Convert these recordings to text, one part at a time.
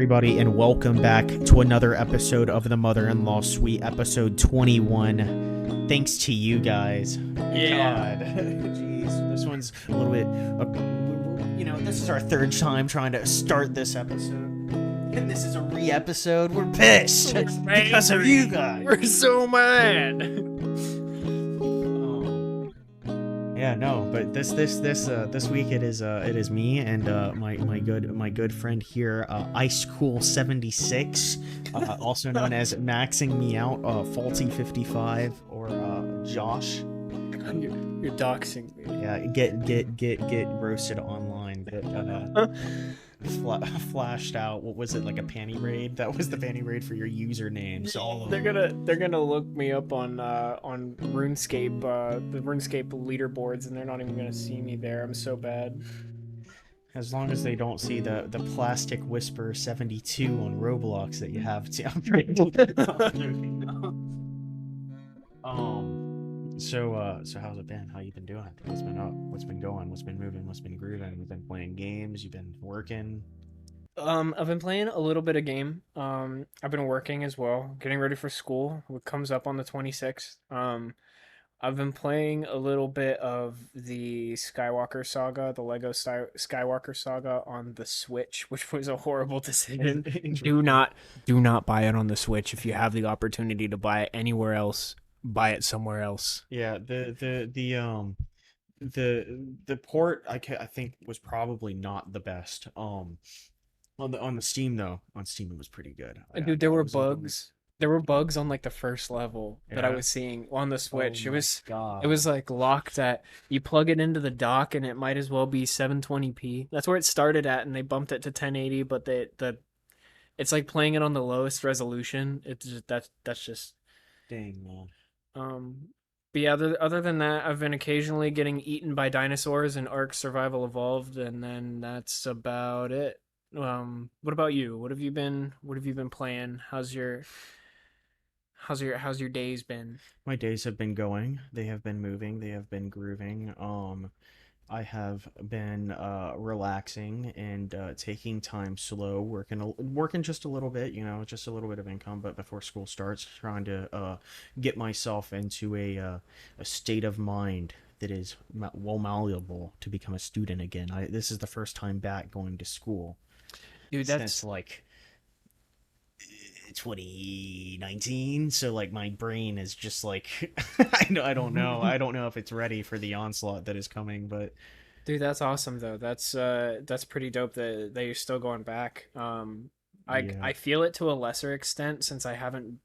everybody, and welcome back to another episode of the Mother-in-Law Suite, episode 21. Thanks to you guys. Yeah. God. Jeez, this one's a little bit, this is our third time trying to start this episode. And this is a re-episode. We're pissed because of you guys. We're so mad. Yeah, no, but this week it is me and my good friend here, Ice Cool 76, also known as Maxing Me Out, Faulty 55, or Josh. You're doxing me. Yeah, get roasted online. Get flashed out. What was it, like a panty raid? That was the panty raid for your username. So they're gonna look me up on RuneScape, the RuneScape leaderboards, and they're not even gonna see me there. I'm so bad. As long as they don't see the Plastic Whisper 72 on Roblox that you have to upgrade. So how's it been? How you been doing? What's been up? What's been going? What's been moving? What's been grooving? You've been playing games? You've been working? I've been playing a little bit of game. I've been working as well, getting ready for school, what comes up on the 26th. I've been playing a little bit of the Skywalker Saga, the Lego Skywalker Saga on the Switch, which was a horrible decision. Do not buy it on the Switch. If you have the opportunity to buy it anywhere else, buy it somewhere else. Yeah, the port I think was probably not the best. On the Steam though, on Steam it was pretty good. Dude, there were bugs. There were bugs on like the first level that I Yeah. was seeing on the Switch. Oh It was God. it was like locked at, you plug it into the dock and it might as well be 720p. That's where it started at, and they bumped it to 1080, but it's like playing it on the lowest resolution. It's just that's just Dang, man. but yeah, other than that, I've been occasionally getting eaten by dinosaurs in Ark Survival Evolved, and then that's about it. What about you? What have you been playing? How's your days been? My days have been going. They have been moving. They have been grooving. I have been relaxing and taking time slow, working just a little bit, just a little bit of income, but before school starts, trying to get myself into a state of mind that is well malleable to become a student again. This is the first time back going to school. Dude, that's Since like 2019, so like my brain is just like I don't know if it's ready for the onslaught that is coming, but dude, that's awesome though. That's pretty dope that you're still going back. yeah. I feel it to a lesser extent since I haven't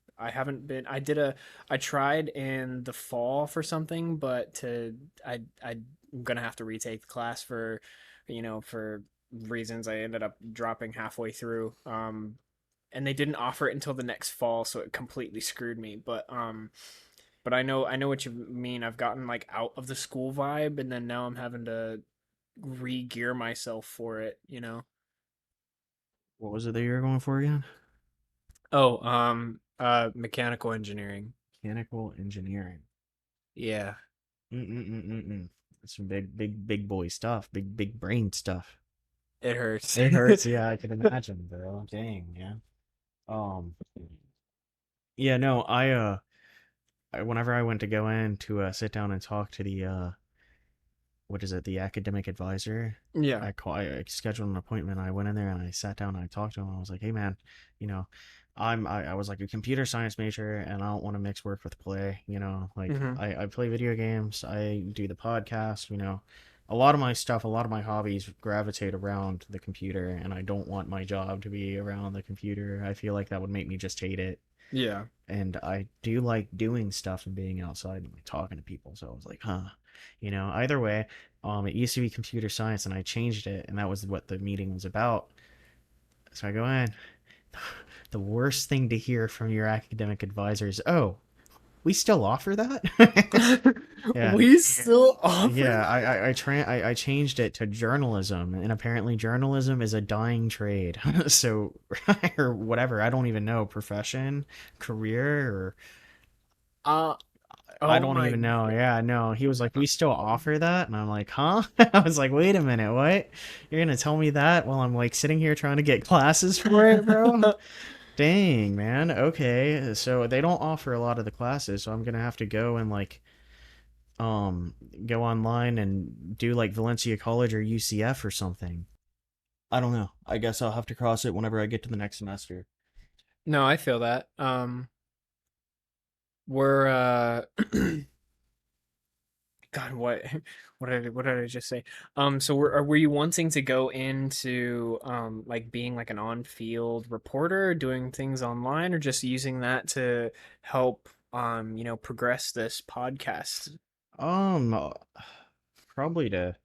been. I tried in the fall for something, but I'm gonna have to retake the class for reasons. I ended up dropping halfway through. And they didn't offer it until the next fall, so it completely screwed me. But I know what you mean. I've gotten like out of the school vibe, and then now I'm having to re-gear myself for it. What was it that you were going for again? Oh, mechanical engineering. Mechanical engineering. Yeah, That's some big boy stuff. Big brain stuff. it hurts. It hurts. Yeah, I can imagine, bro. Dang, yeah. Um, yeah, no, whenever I went to go in to sit down and talk to the what is it, the academic advisor, Yeah. I scheduled an appointment. I went in there and I sat down and I talked to him. I was like, hey man, you know, I was like a computer science major and I don't want to mix work with play. Like Mhm. I play video games, I do the podcast. A lot of my stuff, a lot of my hobbies gravitate around the computer, and I don't want my job to be around the computer. I feel like that would make me just hate it. Yeah. And I do like doing stuff and being outside and like talking to people. So I was like, huh. Either way, it used to be computer science and I changed it, and that was what the meeting was about. So I go in. The worst thing to hear from your academic advisor is, oh, we still offer that? Yeah. We still offer. Yeah, I changed it to journalism, and apparently journalism is a dying trade. So, or whatever, I don't even know, profession, career, or Uh, I Oh don't my even know. God. Yeah, no. He was like, "We still offer that?" And I'm like, "Huh?" I was like, "Wait a minute, what? You're gonna tell me that while I'm like sitting here trying to get classes for it, bro?" Dang, man. Okay. So they don't offer a lot of the classes, so I'm gonna have to go and like um go online and do like Valencia College or UCF or something. I don't know. I guess I'll have to cross it whenever I get to the next semester. No, I feel that. We're God, what what did I just say? So were you wanting to go into like being like an on-field reporter, doing things online, or just using that to help progress this podcast? Um probably to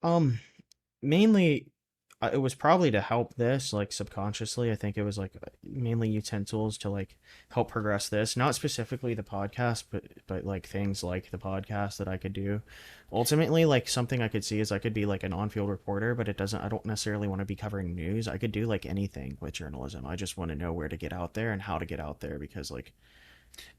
um mainly it was probably to help this like subconsciously. I think it was like mainly utensils to like help progress this, not specifically the podcast, but like things like the podcast that I could do. Ultimately, like something I could see is I could be like an on-field reporter, but it doesn't I don't necessarily want to be covering news. I could do like anything with journalism. I just want to know where to get out there and how to get out there because like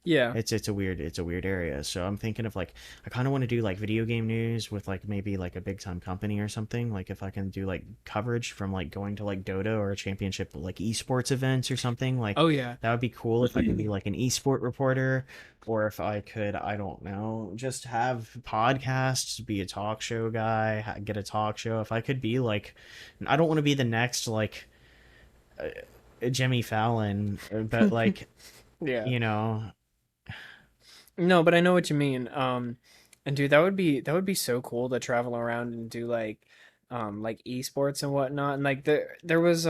Yeah. it's a weird area. So I'm thinking of like I kind of want to do like video game news with like maybe like a big time company or something. Like if I can do like coverage from like going to like Dota or a championship like esports events or something, like Oh yeah. that would be cool if I could be like an esport reporter or if I could, I don't know, just have podcasts, be a talk show guy, get a talk show. If I could be like I don't want to be the next like Jimmy Fallon, but like, Yeah. you know, No, but I know what you mean. And dude, that would be so cool to travel around and do like esports and whatnot. And like there was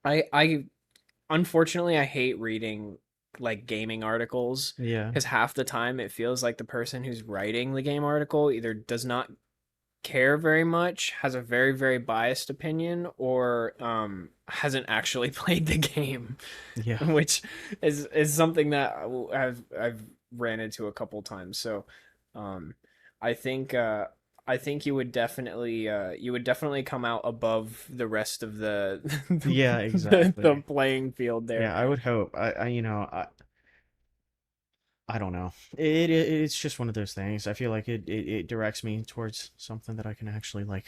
I unfortunately I hate reading like gaming articles yeah. because half the time it feels like the person who's writing the game article either does not care very much, has a very, very biased opinion, or hasn't actually played the game, Yeah. which is something that I've ran into a couple times. So, um, I think I think you would definitely come out above the rest of the Yeah, the exactly. playing field there. Yeah, I would hope. I don't know. It's just one of those things. I feel like it directs me towards something that I can actually like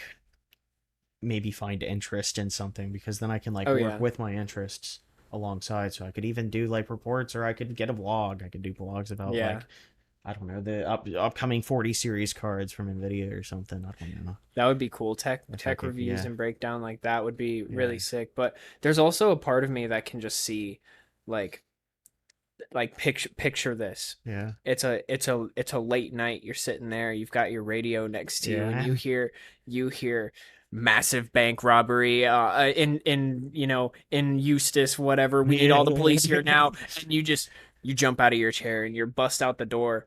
maybe find interest in something because then I can like Oh work yeah, with my interests alongside. So I could even do like reports or I could get a vlog. I could do blogs about yeah. like I don't know, the upcoming 40 series cards from Nvidia or something. I don't know. That would be cool. Tech If I tech could, reviews yeah. and breakdown like that would be Yeah. really sick. But there's also a part of me that can just see like picture this. Yeah. It's a late night. You're sitting there. You've got your radio next to you, and Yeah. you hear massive bank robbery in Eustis, whatever. We need all the police here Yeah. now, and you jump out of your chair and you bust out the door.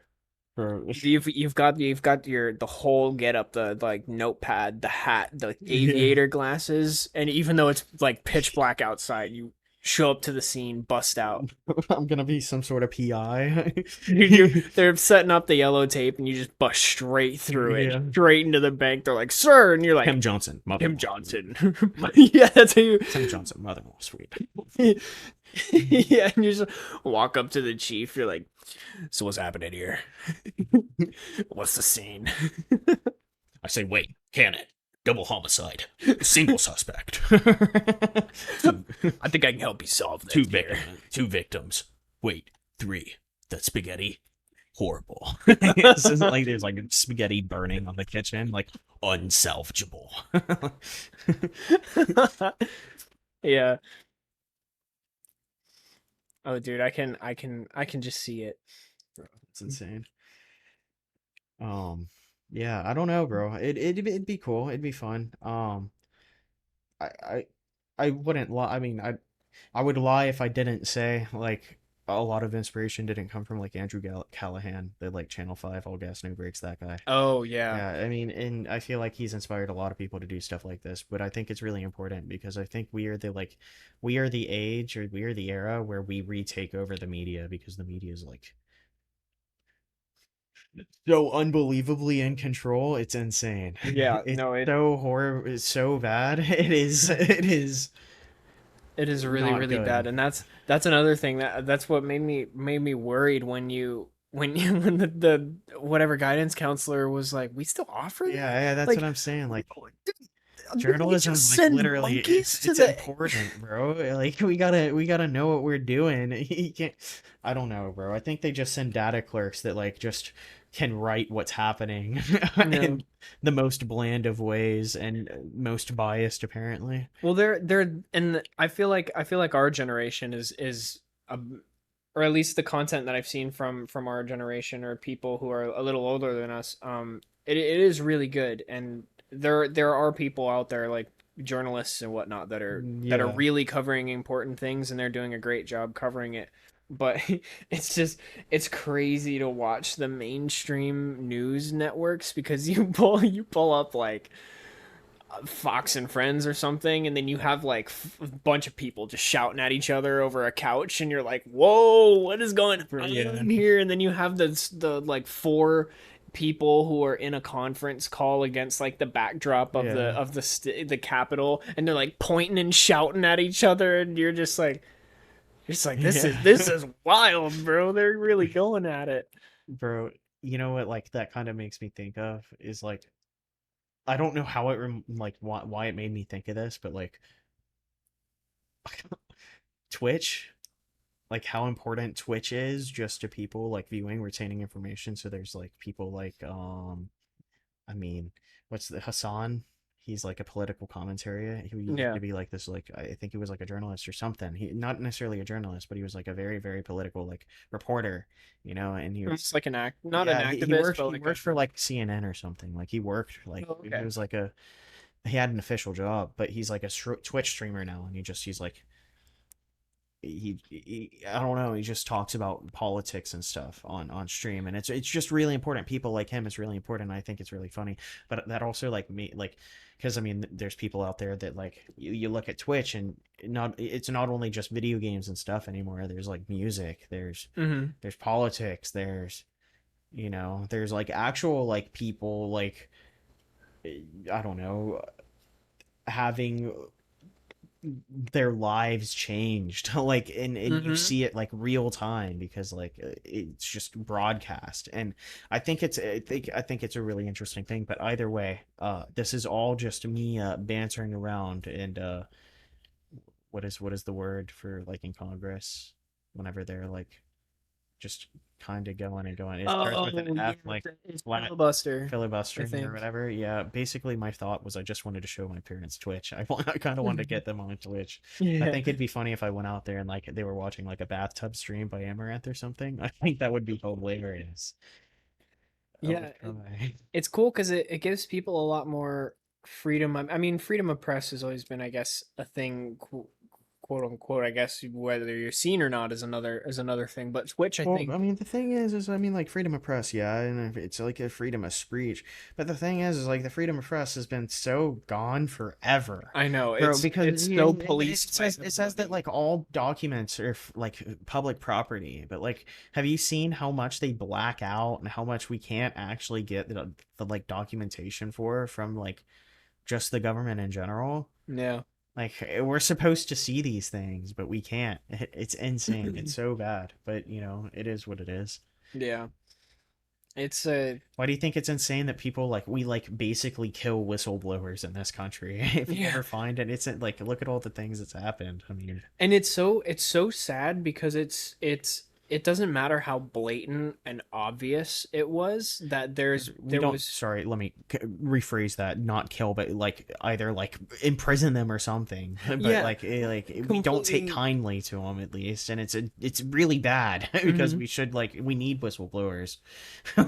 Bro. You've got the whole get up, the like notepad, the hat, the Yeah. aviator glasses, and even though it's like pitch black outside, you show up to the scene, bust out. I'm gonna be some sort of PI. They're setting up the yellow tape, and you just bust straight through it, Yeah. straight into the bank. They're like, "Sir," and you're Tim like, Johnson, "Tim mother-in-law. Johnson." Yeah, that's how you. Tim Johnson, mother-in-law, sweet. Yeah, and you just walk up to the chief. You're like, "So what's happening here? What's the scene?" I say, wait, can it? Double homicide. Single suspect. two, I think I can help you solve two this here. victims. Two victims. Wait, three. That spaghetti. Horrible. This isn't like there's like spaghetti burning on the kitchen, like unsalvageable. Yeah. Oh, dude, I can just see it. Bro, it's insane. Um, yeah, I don't know, bro. It'd be cool. It'd be fun. I I I wouldn't lie. I mean, I would lie if I didn't say like a lot of inspiration didn't come from like Andrew Callahan, the like Channel 5 all gas no breaks that guy. Oh yeah. Yeah, I mean, and I feel like he's inspired a lot of people to do stuff like this, but I think it's really important because I think we are the age or we are the era where we retake over the media because the media is like so unbelievably in control. It's insane. Yeah, It's no, so horrible. It's so bad. It is. It is. It is really, not really good. bad, and that's another thing that's what made me worried when you when the whatever guidance counselor was like, we still offer that? Yeah, that's what Like, I'm saying. Like did we journalism just is like send literally monkeys to it's the? important, bro. Like we gotta know what we're doing. You can't I don't know, bro. I think they just send data clerks that like just can write what's happening No. in the most bland of ways and most biased apparently. Well, and I feel like our generation is um, or at least the content that I've seen from our generation or people who are a little older than us, it is really good, and there are people out there like journalists and whatnot that are Yeah. really covering important things, and they're doing a great job covering it. But it's just it's crazy to watch the mainstream news networks because you pull up like Fox and Friends or something, and then you have like a bunch of people just shouting at each other over a couch, and you're like, "Whoa, what is going Yeah. on here?" And then you have the like four people who are in a conference call against like the backdrop of the Yeah. of the Capitol, and they're like pointing and shouting at each other, and you're just like this Yeah. is wild, bro. They're really going at it. Bro, you know what like that kind of makes me think of is like I don't know how it like why it made me think of this, but like Twitch, like how important Twitch is just to people like viewing, retaining information. So there's like people like I mean, what's the Hassan? He's like a political commentary. He used Yeah, to be like this, like I think he was like a journalist or something. He not necessarily a journalist, but he was like a very, very political like reporter, and he was it's like not an yeah, he activist, worked but he like a. worked for like CNN or something. Like he worked like Oh, he okay. was like a he had an official job, but he's like a Twitch streamer now, and he's like I don't know, he just talks about politics and stuff on stream, and it's just really important. People like him, it's really important. I think it's really funny, but that also like me like because I mean there's people out there that like you look at Twitch and it's not only just video games and stuff anymore. There's like music, Mm-hmm. there's politics, there's like actual like people like I don't know having their lives changed like and you Mm-hmm. see it like real time because like it's just broadcast. And I think it's a really interesting thing, but either way this is all just me bantering around. And what is the word for like in Congress whenever they're like just kind of going and going, it starts with an Oh yeah, F, like it's flat filibuster, I filibustering or think. whatever. Yeah, basically my thought was I just wanted to show my parents Twitch. I kind of wanted to get them on Twitch. I Yeah, think it'd be funny if I went out there and like they were watching like a bathtub stream by Amaranth or something. I think that would be hilarious. I yeah. would cry. It's cool because it gives people a lot more freedom. I mean, freedom of press has always been, I guess, a thing, quote unquote. I guess whether you're seen or not is another thing. But Twitch, I Well, think, I mean, the thing is, I mean, like freedom of press, yeah, and it's like a freedom of speech. But the thing is like the freedom of press has been so gone forever, I know bro. it's Because so it policed by says that everybody. like all documents are like public property. But like, have you seen how much they black out and how much we can't actually get the like documentation from like just the government in general? Yeah, Like we're supposed to see these things, but we can't. It's insane. It's so bad, but it is what it is. yeah. It's a Why do you think it's insane that people like we like basically kill whistleblowers in this country? If you yeah. ever find it, it's like look at all the things that's happened. I mean, And it's so sad because it doesn't matter how blatant and obvious it was that we there don't. was. Sorry, let me rephrase that. Not kill, but like either like imprison them or something. But Yeah, like we don't take completely. kindly to them at least, and it's really bad because Hmm. we need whistleblowers.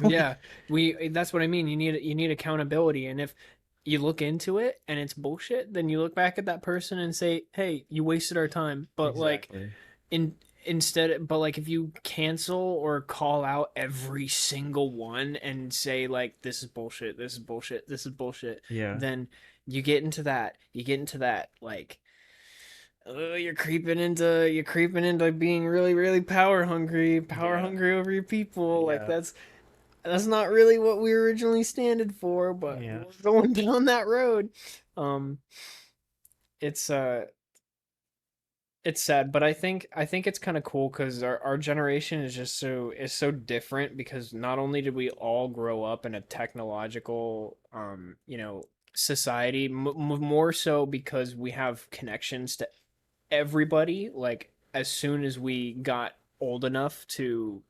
Yeah, we that's what I mean. You need accountability, and if you look into it and it's bullshit, then you look back at that person and say, "Hey, you wasted our time." But like Exactly. in instead, but like if you cancel or call out every single one and say like this is bullshit, this is bullshit, this is bullshit, Yeah. then you get into that like you're creeping into being really really power Yeah. hungry over your people. Like Yeah. that's not really what we originally standed for, but Yeah. we're going down that road. Um, it's it's sad, but I think it's kind of cool because our generation is just so different because not only did we all grow up in a technological society, more so because we have connections to everybody. Like as soon as we got old enough to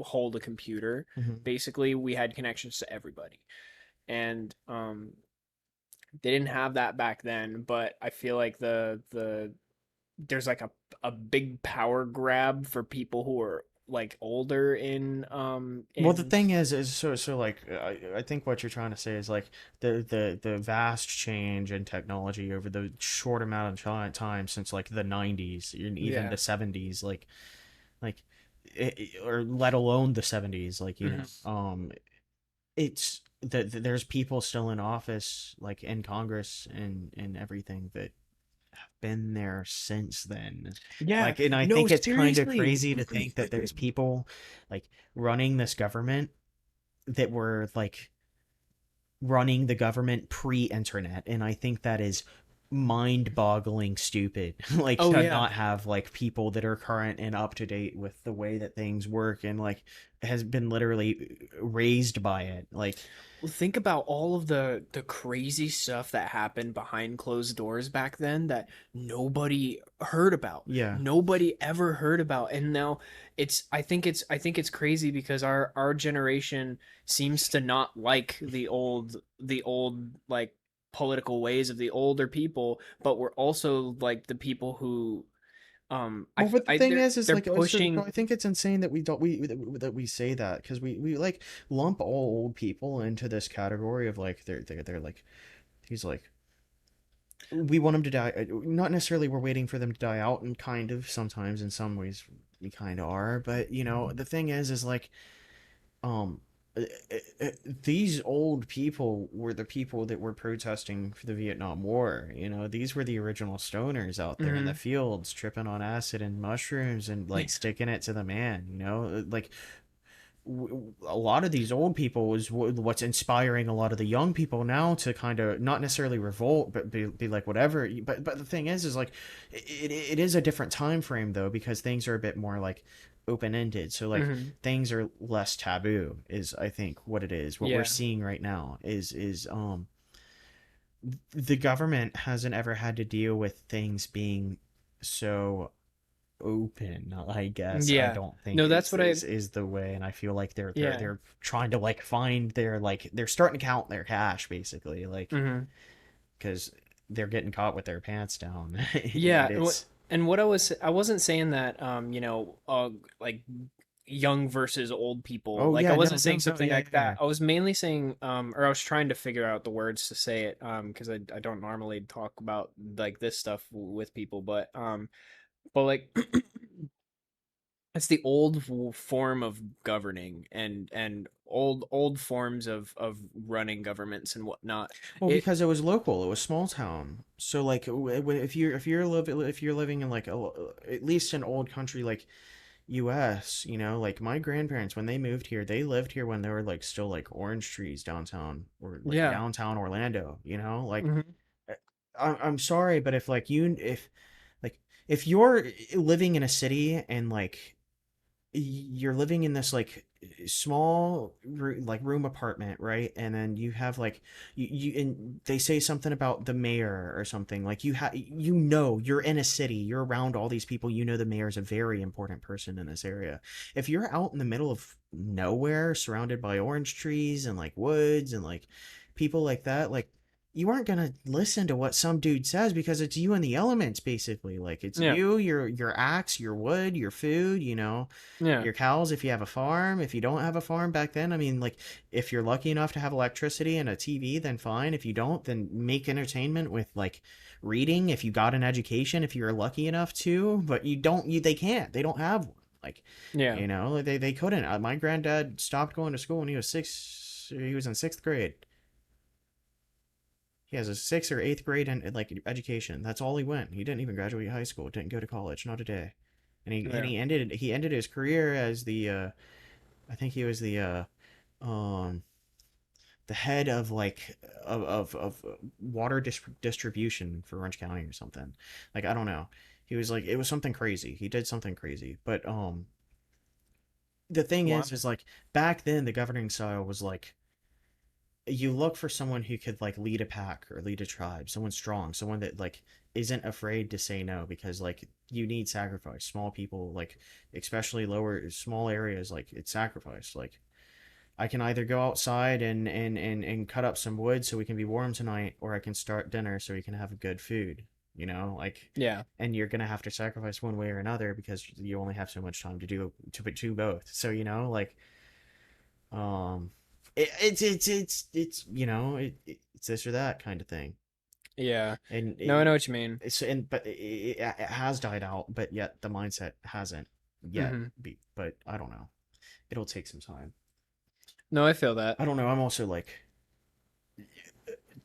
hold a computer, Hmm. basically we had connections to everybody, and they didn't have that back then. But I feel like the there's like a big power grab for people who are like older Well, the in thing is so like I think what you're trying to say is like the vast change in technology over the short amount of time since like the 90s and even yeah. the 70s, like or let alone the 70s, like Hmm. it's that there's people still in office, like in Congress and everything, that been there since then. Yeah, Like, and I no, think it's kind of seriously. crazy to think that there's people like running this government that were like running the government pre-internet, and I think that is mind-boggling stupid. Like Oh to yeah. not have like people that are current and up to date with the way that things work, and like has been literally raised by it. Like, Well, think about all of the crazy stuff that happened behind closed doors back then that nobody heard about. yeah. Nobody ever heard about. And now I think it's crazy because our generation seems to not like the old like political ways of the older people, but we're also like the people who Well, but the I thing is they're like, so pushing. I think it's insane that we don't that we say that, because we like lump all old people into this category of like they're like, he's like, we want them to die. Not necessarily we're waiting for them to die out, and kind of sometimes in some ways we kind of are, but the thing is like, um uh, these old people were the people that were protesting for the Vietnam War. These were the original stoners out there in the Mhm. fields tripping on acid and mushrooms and like sticking it to the man. Like, a lot of these old people is what's inspiring a lot of the young people now to kind of not necessarily revolt, but be like whatever. But the thing is like, it is a different time frame though, because things are a bit more like open ended. So like Mhm. things are less taboo, is I think what it is. What we're Yeah. seeing right now is the government hasn't ever had to deal with things being so open. I guess I Yeah. don't think No, that's is what I. is the way, and I feel like they're they're Yeah. they're trying to like find their, like, they're starting to count their cash basically, like, Mhm. because they're getting caught with their pants down. Yeah, And and what it's, and what I wasn't saying that like young versus old people. oh Like I yeah, wasn't no, saying no, no, something yeah, like yeah, that. I was mainly saying or I was trying to figure out the words to say it because I don't normally talk about like this stuff with people, but like it's the old form of governing and old forms of running governments and whatnot. well, It because it was local, it was small town. So like, if you're living in like at least an old country like US, like my grandparents, when they moved here, they lived here when there were like still like orange trees downtown, or like Yeah. downtown Orlando, like, Hmm. uh, I'm sorry, but like if you're living in a city and like you're living in this like small like room apartment, right? And then you have like, and they say something about the mayor or something, like you're in a city, you're around all these people, the mayor is a very important person in this area. If you're out in the middle of nowhere surrounded by orange trees and like woods and like people like that, like, you aren't gonna listen to what some dude says, because it's you and the elements basically. Like, it's Yeah. you, your axe, your wood, your food, Yeah. your cows if you have a farm. If you don't have a farm back then, I mean, like, if you're lucky enough to have electricity and a TV, then fine. If you don't, then make entertainment with like reading. If you got an education, if you're lucky enough to, but you don't, they can't, they don't have one. Like, Yeah. they couldn't. My granddad stopped going to school when he was six. He was in sixth grade. He has a sixth or eighth grade and like education. That's all he went. He didn't even graduate high school. Didn't go to college. Not a day. And Yeah. he ended his career as the I think he was um the head of like of water distribution for Orange County or something. Like, I don't know. He was like, it was something crazy. He did something crazy. But the thing What? is like back then the governing style was like you look for someone who could like lead a pack or lead a tribe, someone strong, someone that like isn't afraid to say no because like you need sacrifice. Small people like especially lower small areas like it's sacrifice. Like I can either go outside and cut up some wood so we can be warm tonight, or I can start dinner so we can have good food. You know, like, Yeah. and you're gonna have to sacrifice one way or another because you only have so much time to do both. So you know, like, um, it's it's this or that kind of thing, Yeah. and No, I know what you mean. it has died out, but yet the mindset hasn't yet. Hmm. But I don't know. It'll take some time. No, I feel that. I don't know. I'm also like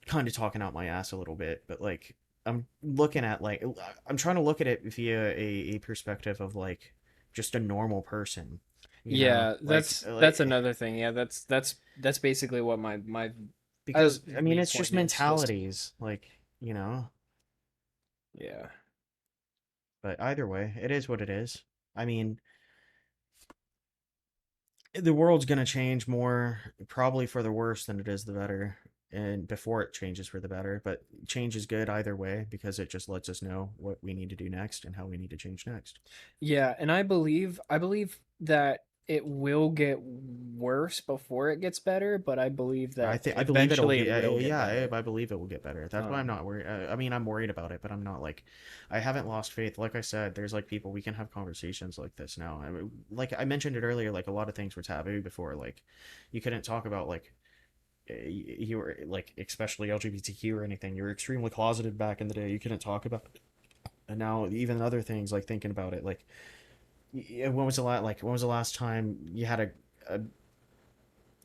kind of talking out my ass a little bit, but like I'm looking at like I'm trying to look at it via a perspective of like just a normal person, you know, Yeah, that's like another thing. Yeah, that's basically what my because I mean it's just viewpoint is. Just mentalities, like you know. yeah. But either way, it is what it is. I mean, the world's gonna change more, probably for the worse than it is the better. And before it changes for the better, but change is good either way because it just lets us know what we need to do next and how we need to change next. Yeah, and I believe that it will get worse before it gets better, but I believe that I believe it'll eventually get it will get yeah, better. I believe it will get better. That's why I'm Um, not worried. I mean, I'm worried about it, but I'm not like I haven't lost faith. Like I said, there's like people we can have conversations like this now. I mean, like I mentioned it earlier, like a lot of things were taboo before. Like you couldn't talk about like you were like especially LGBTQ or anything. You were extremely closeted back in the day. You couldn't talk about it. And now even other things like thinking about it like when was the last time you had a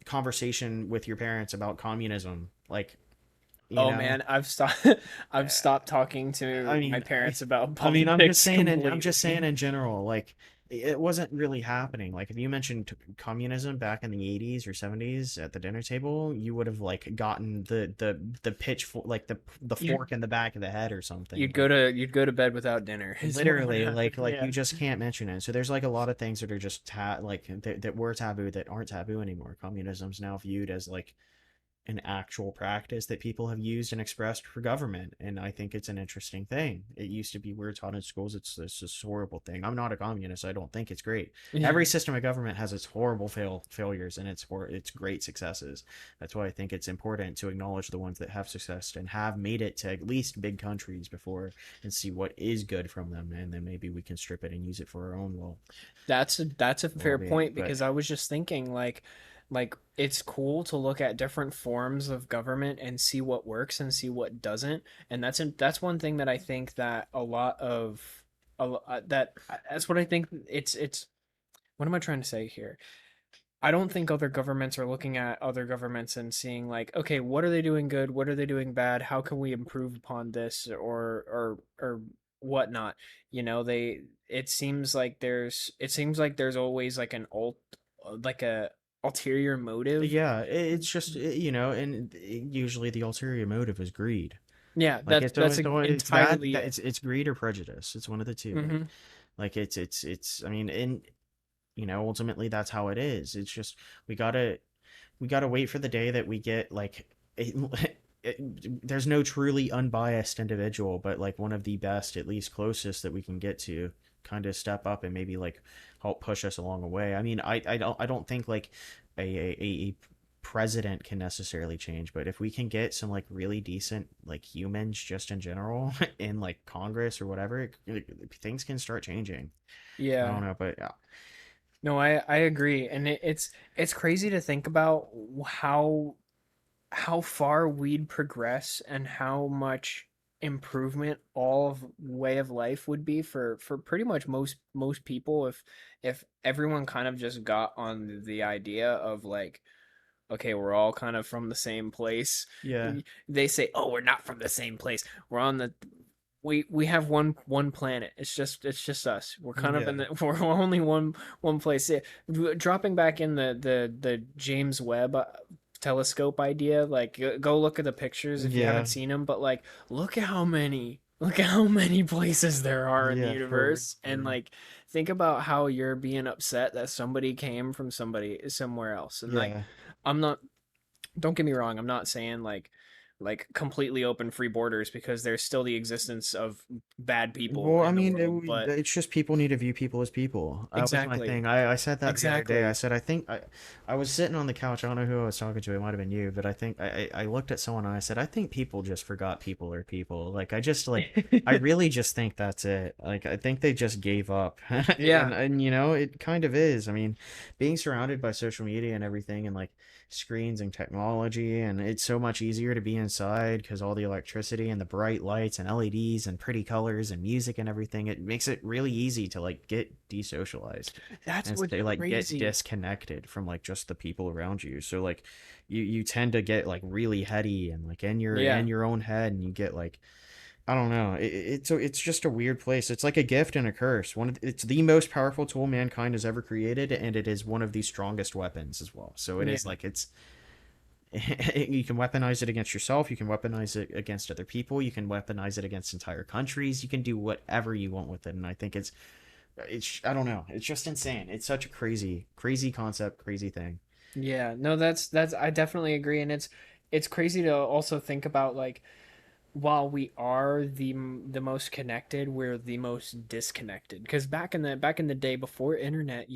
conversation with your parents about communism like you oh know man, I've stopped talking I to my mean, parents about I mean, I'm just politics saying, and I'm just saying completely. in general, like it wasn't really happening. Like if you mentioned communism back in the 80s or 70s at the dinner table, you would have like gotten the pitch for like the You fork in the back of the head or something. you'd go to bed without dinner is what would Literally, happen. like Yeah. you just can't mention it. So there's like a lot of things that are just that were taboo that aren't taboo anymore. Communism's now viewed as like an actual practice that people have used and expressed for government. And I think it's an interesting thing. It used to be we were taught in schools it's this horrible thing. I'm not a communist. I don't think it's great. Yeah. Every system of government has its horrible failures and its great successes. That's why I think it's important to acknowledge the ones that have success and have made it to at least big countries before and see what is good from them. And then maybe we can strip it and use it for our own That's a fair well-being. point But because I was just thinking like it's cool to look at different forms of government and see what works and see what doesn't. And that's one thing that I think that a lot of that that's what I think it's what am I trying to say here? I don't think other governments are looking at other governments and seeing like, okay, what are they doing good? What are they doing bad? How can we improve upon this or whatnot? You know, they it seems like there's always like an like a ulterior motive. yeah, it's just and usually the ulterior motive is greed. Yeah, Like it's that entirely it. it's greed or prejudice. It's one of the two. Hmm. It's I mean, and ultimately that's how it is. It's just we gotta we gotta wait for the day that we get like there's no truly unbiased individual, but like one of the best, at least closest that we can get to kind of step up and maybe like help push us along the way. I mean, I don't think like a president can necessarily change, but if we can get some like really decent like humans just in general in like Congress or whatever, things can start changing. I don't Yeah. know, but No, I agree. And it's crazy to think about how how far we'd progress and how much improvement all of way of life would be for pretty much most people if everyone kind of just got on the idea of like, okay, we're all kind of from the same place. yeah, They say, oh, we're not from the same place, we're on the we have one planet. It's just us. We're kind of in yeah, the we're only one place. Yeah, dropping back in the James Webb telescope idea. Like, go look at the pictures if you haven't yeah. seen them. But like, look at how many. Look at how many places there are in the Yeah, for real, universe, for and real. like think about how you're being upset that somebody came from somebody somewhere else. And like Yeah. I'm not, don't get me wrong, I'm not saying like completely open free borders, because there's still the existence of bad people Well, I in the mean, world, but it's just people need to view people as people. That was my exactly. thing. I said that the other day. I Exactly. said I was sitting on the couch. I don't know who I was talking to. It might have been you, but I think I looked at someone and I said I think people just forgot people are people. Like I just like I really just think that's it. Like I think they just gave up, Yeah. and you know it kind of is. I mean, being surrounded by social media and everything, and like screens and technology, and it's so much easier to be inside because all the electricity and the bright lights and LEDs and pretty colors and music and everything, it makes it really easy to like get desocialized That's and what's to like get crazy. disconnected from like just the people around you. So like you tend to get like really heady and like in Yeah. your own head, and you get like I don't know. It's just a weird place. It's like a gift and a curse. It's the most powerful tool mankind has ever created, and it is one of the strongest weapons as well. So it is Yeah. like it's you can weaponize it against yourself. You can weaponize it against other people. You can weaponize it against entire countries. You can do whatever you want with it, and I think it's I don't know. It's just insane. It's such a crazy concept, crazy thing. Yeah. No, that's I definitely agree, and it's crazy to also think about, like, while we are the most connected, we're the most disconnected. Because back in the day before internet,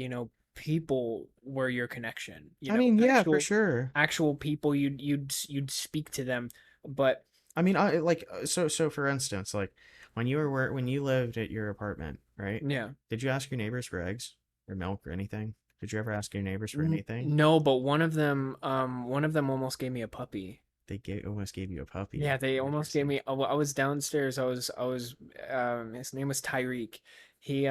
people were your connection. I mean, yeah, for Actual sure. actual people, you'd speak to them, but I mean, I like so for instance, like when you lived at your apartment, right? yeah. Did you ask your neighbors for eggs or milk or anything? Did you ever ask your neighbors for anything? No, but one of them almost gave me a puppy. Almost gave you a Yeah, puppy. they almost gave Interesting. me. I was downstairs. His name was Tyreek. He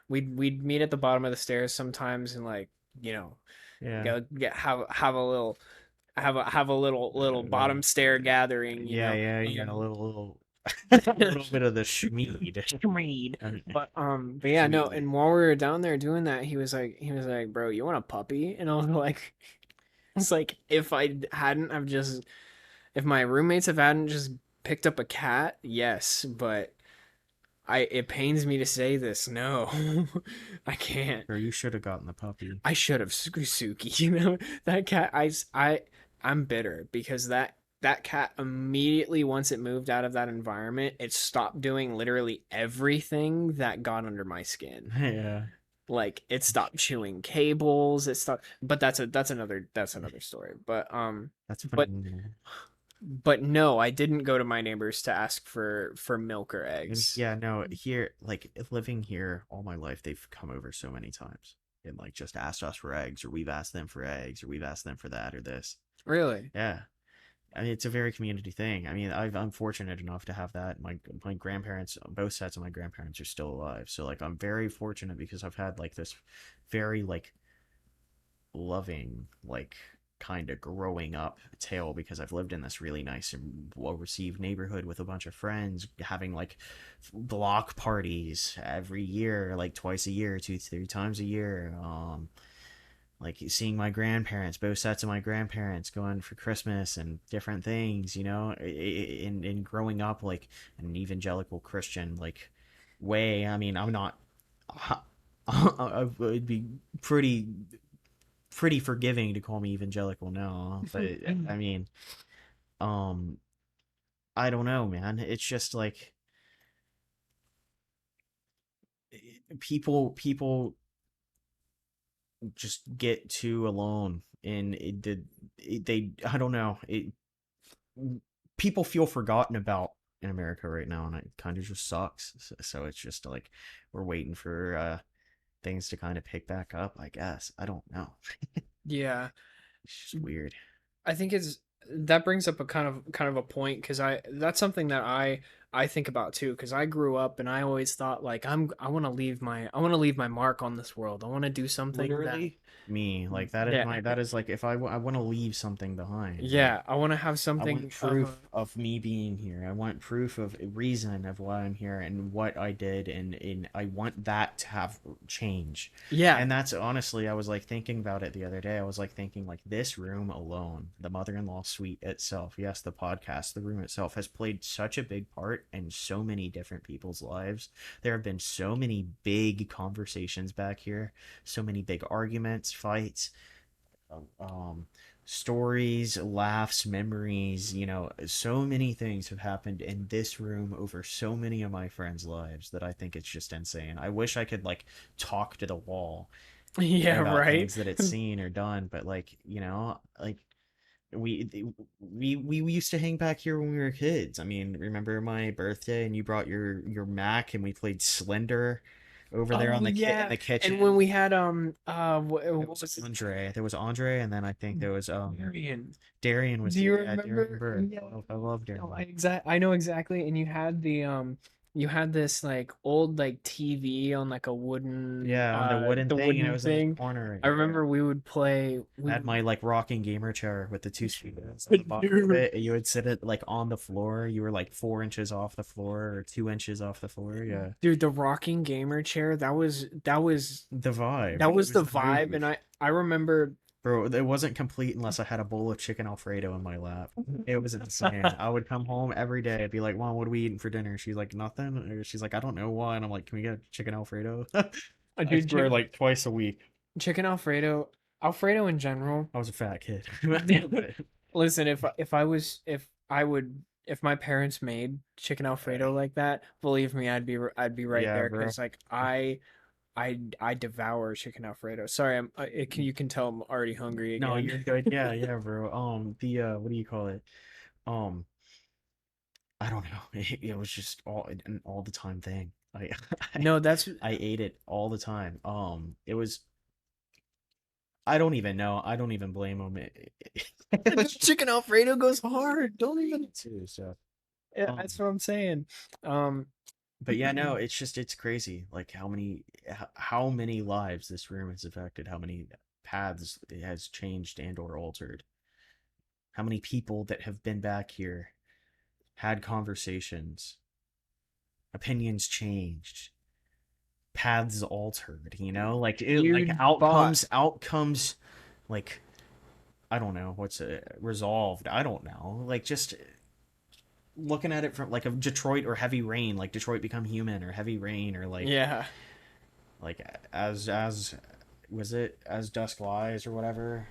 we'd meet at the bottom of the stairs sometimes, and like, you know, Yeah. go get have a little have a little Uh, bottom stair gathering, yeah, you got a and a little bit of the schmeed. Schmeed. Uh, But yeah, no. Schmeed. And while we were down there doing that, he was like, bro, you want a puppy? And I was like, it's like, if I hadn't have just if my roommates have hadn't just picked up a cat, yes, but I it pains me to say this. No, I can't. Or you should have gotten the puppy. I should have Suki. That cat. I'm bitter because that cat immediately, once it moved out of that environment, it stopped doing literally everything that got under my skin. Yeah, Like, it stopped chewing cables. It stopped. But that's another story. that's But phenomenal. But no, I didn't go to my neighbors to ask for milk or And eggs. yeah, no, here, like living here all my life, they've come over so many times and like just asked us for eggs, or we've asked them for eggs, or we've asked them for that or this. Really? Yeah, I mean, it's a very community thing. I mean, I'm fortunate enough to have that. My grandparents, both sets of my grandparents are still alive, so like I'm very fortunate because I've had like this very like loving like kind of growing up tale because I've lived in this really nice and well received neighborhood with a bunch of friends having like block parties every year, like twice a year, two, three times a year. Like seeing my grandparents, both sets of my grandparents going for Christmas and different things, you know, in growing up like an evangelical Christian like way. I mean, I'm not I would be pretty forgiving to call me evangelical now, but I mean, um, I don't know, man. It's just like people just get too alone, and they I don't know. People feel forgotten about in America right now, and it kind of just sucks. So it's just like we're waiting for things to kind of pick back up. I guess I don't know. Yeah. It's just weird. I think it's that brings up a kind of a point, because I that's something that I think about too, because I grew up and I always thought, like, I want to leave my mark on this world. I want to do something that Literally me, like yeah. that is like if I want to leave something behind, like Yeah, I want to have I want something of a proof of me being here. I want proof of a reason of why I'm here and what I did, and I want that to have change. yeah. And that's honestly, I was like thinking about it the other day. I was like thinking like this room alone, the mother-in-law suite itself, yes, the podcast, the room itself has played such a big part part in so many different people's lives. There have been so many big conversations back here, so many big arguments, fights, um, stories, laughs, memories. So many things have happened in this room over so many of my friends' lives that I think it's just insane. I wish I could like talk to the wall Yeah, about right. things that it's seen or done, but like we used to hang back here when we were kids. I mean, remember my birthday and you brought your Mac and we played Slender over there Oh on the kit in yeah, the and when kitchen. we had It what was was it? Andre. There was Andre, and then I think there was Marion. Darian was Do you here. Yeah, Darian remember? Burke. Yeah. I love No, Darian. I know exactly. And you had this like old like TV on like a wooden Yeah, on the wooden the thing, and it wooden was in the thing. corner right I here. remember we would play I we had would my like rocking gamer chair with the two speakers on the bottom of dude, it. You would sit it like on the floor. You were like 4 inches off the floor or 2 inches off the floor. Yeah, dude, the rocking gamer chair, the vibe. that It was was the the vibe. move, And I remember bro. It wasn't complete unless I had a bowl of chicken Alfredo in my lap. It was insane. I would come home every day. I'd be like, "Mom, what are we eating for dinner?" She's like, "Nothing." Or she's like, "I don't know why." And I'm like, "Can we get chicken Alfredo?" I dude, swear, like twice a week. chicken Alfredo, Alfredo in general. I was a fat kid. Listen, if I was if I would if my parents made chicken Alfredo like that, believe me, I'd be right Yeah, there bro. because like I devour chicken Alfredo. Sorry, you can tell I'm already hungry No, again. you're good. Yeah, yeah, bro. The what do you call it? Um, I don't know. It was just an all the time thing. I No, that's I ate it all the time. It was. I don't even know. I don't even blame him. It was just chicken Alfredo goes hard. Don't even. too. So, Yeah, um, that's what I'm saying. Um, but yeah, no, it's crazy. Like how many lives this room has affected. How many paths it has changed and or altered. How many people that have been back here had conversations, opinions changed, paths altered, like dude, bought. outcomes like I don't know what's resolved. I don't know. Like just looking at it from like a Detroit or Heavy Rain, like Detroit Become Human or Heavy Rain or Yeah, like as was it As Dusk Lies or whatever.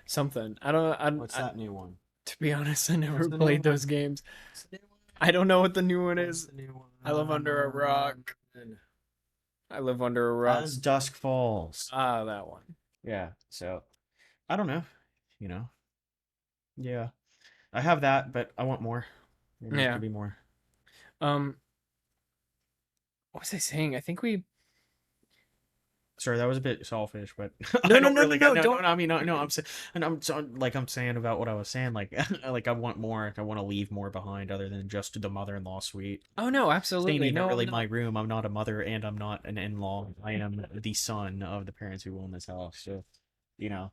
something. I don't. What's that new one? To be honest, I What's never the new played one? those games. What's the new I don't know what the new one one? What's is. the new I live under a rock. I live under a rock. As Dusk Falls. Ah, that one. Yeah. So I don't know. You know. Yeah. I have that, but I want more. There needs to Yeah. be more. Um, what was I saying? I think we. Sorry, that was a bit selfish, but No, I no, don't no, no, really got no. no, no, Don't. no. I mean, no, no. I'm saying, and I'm saying about what I was saying. Like, like I want more. I want to leave more behind, other than just the mother-in-law suite. Oh no, This ain't absolutely. even No, really my no. room. I'm not a mother, and I'm not an in-law. I am the son of the parents who own this house. So, you know,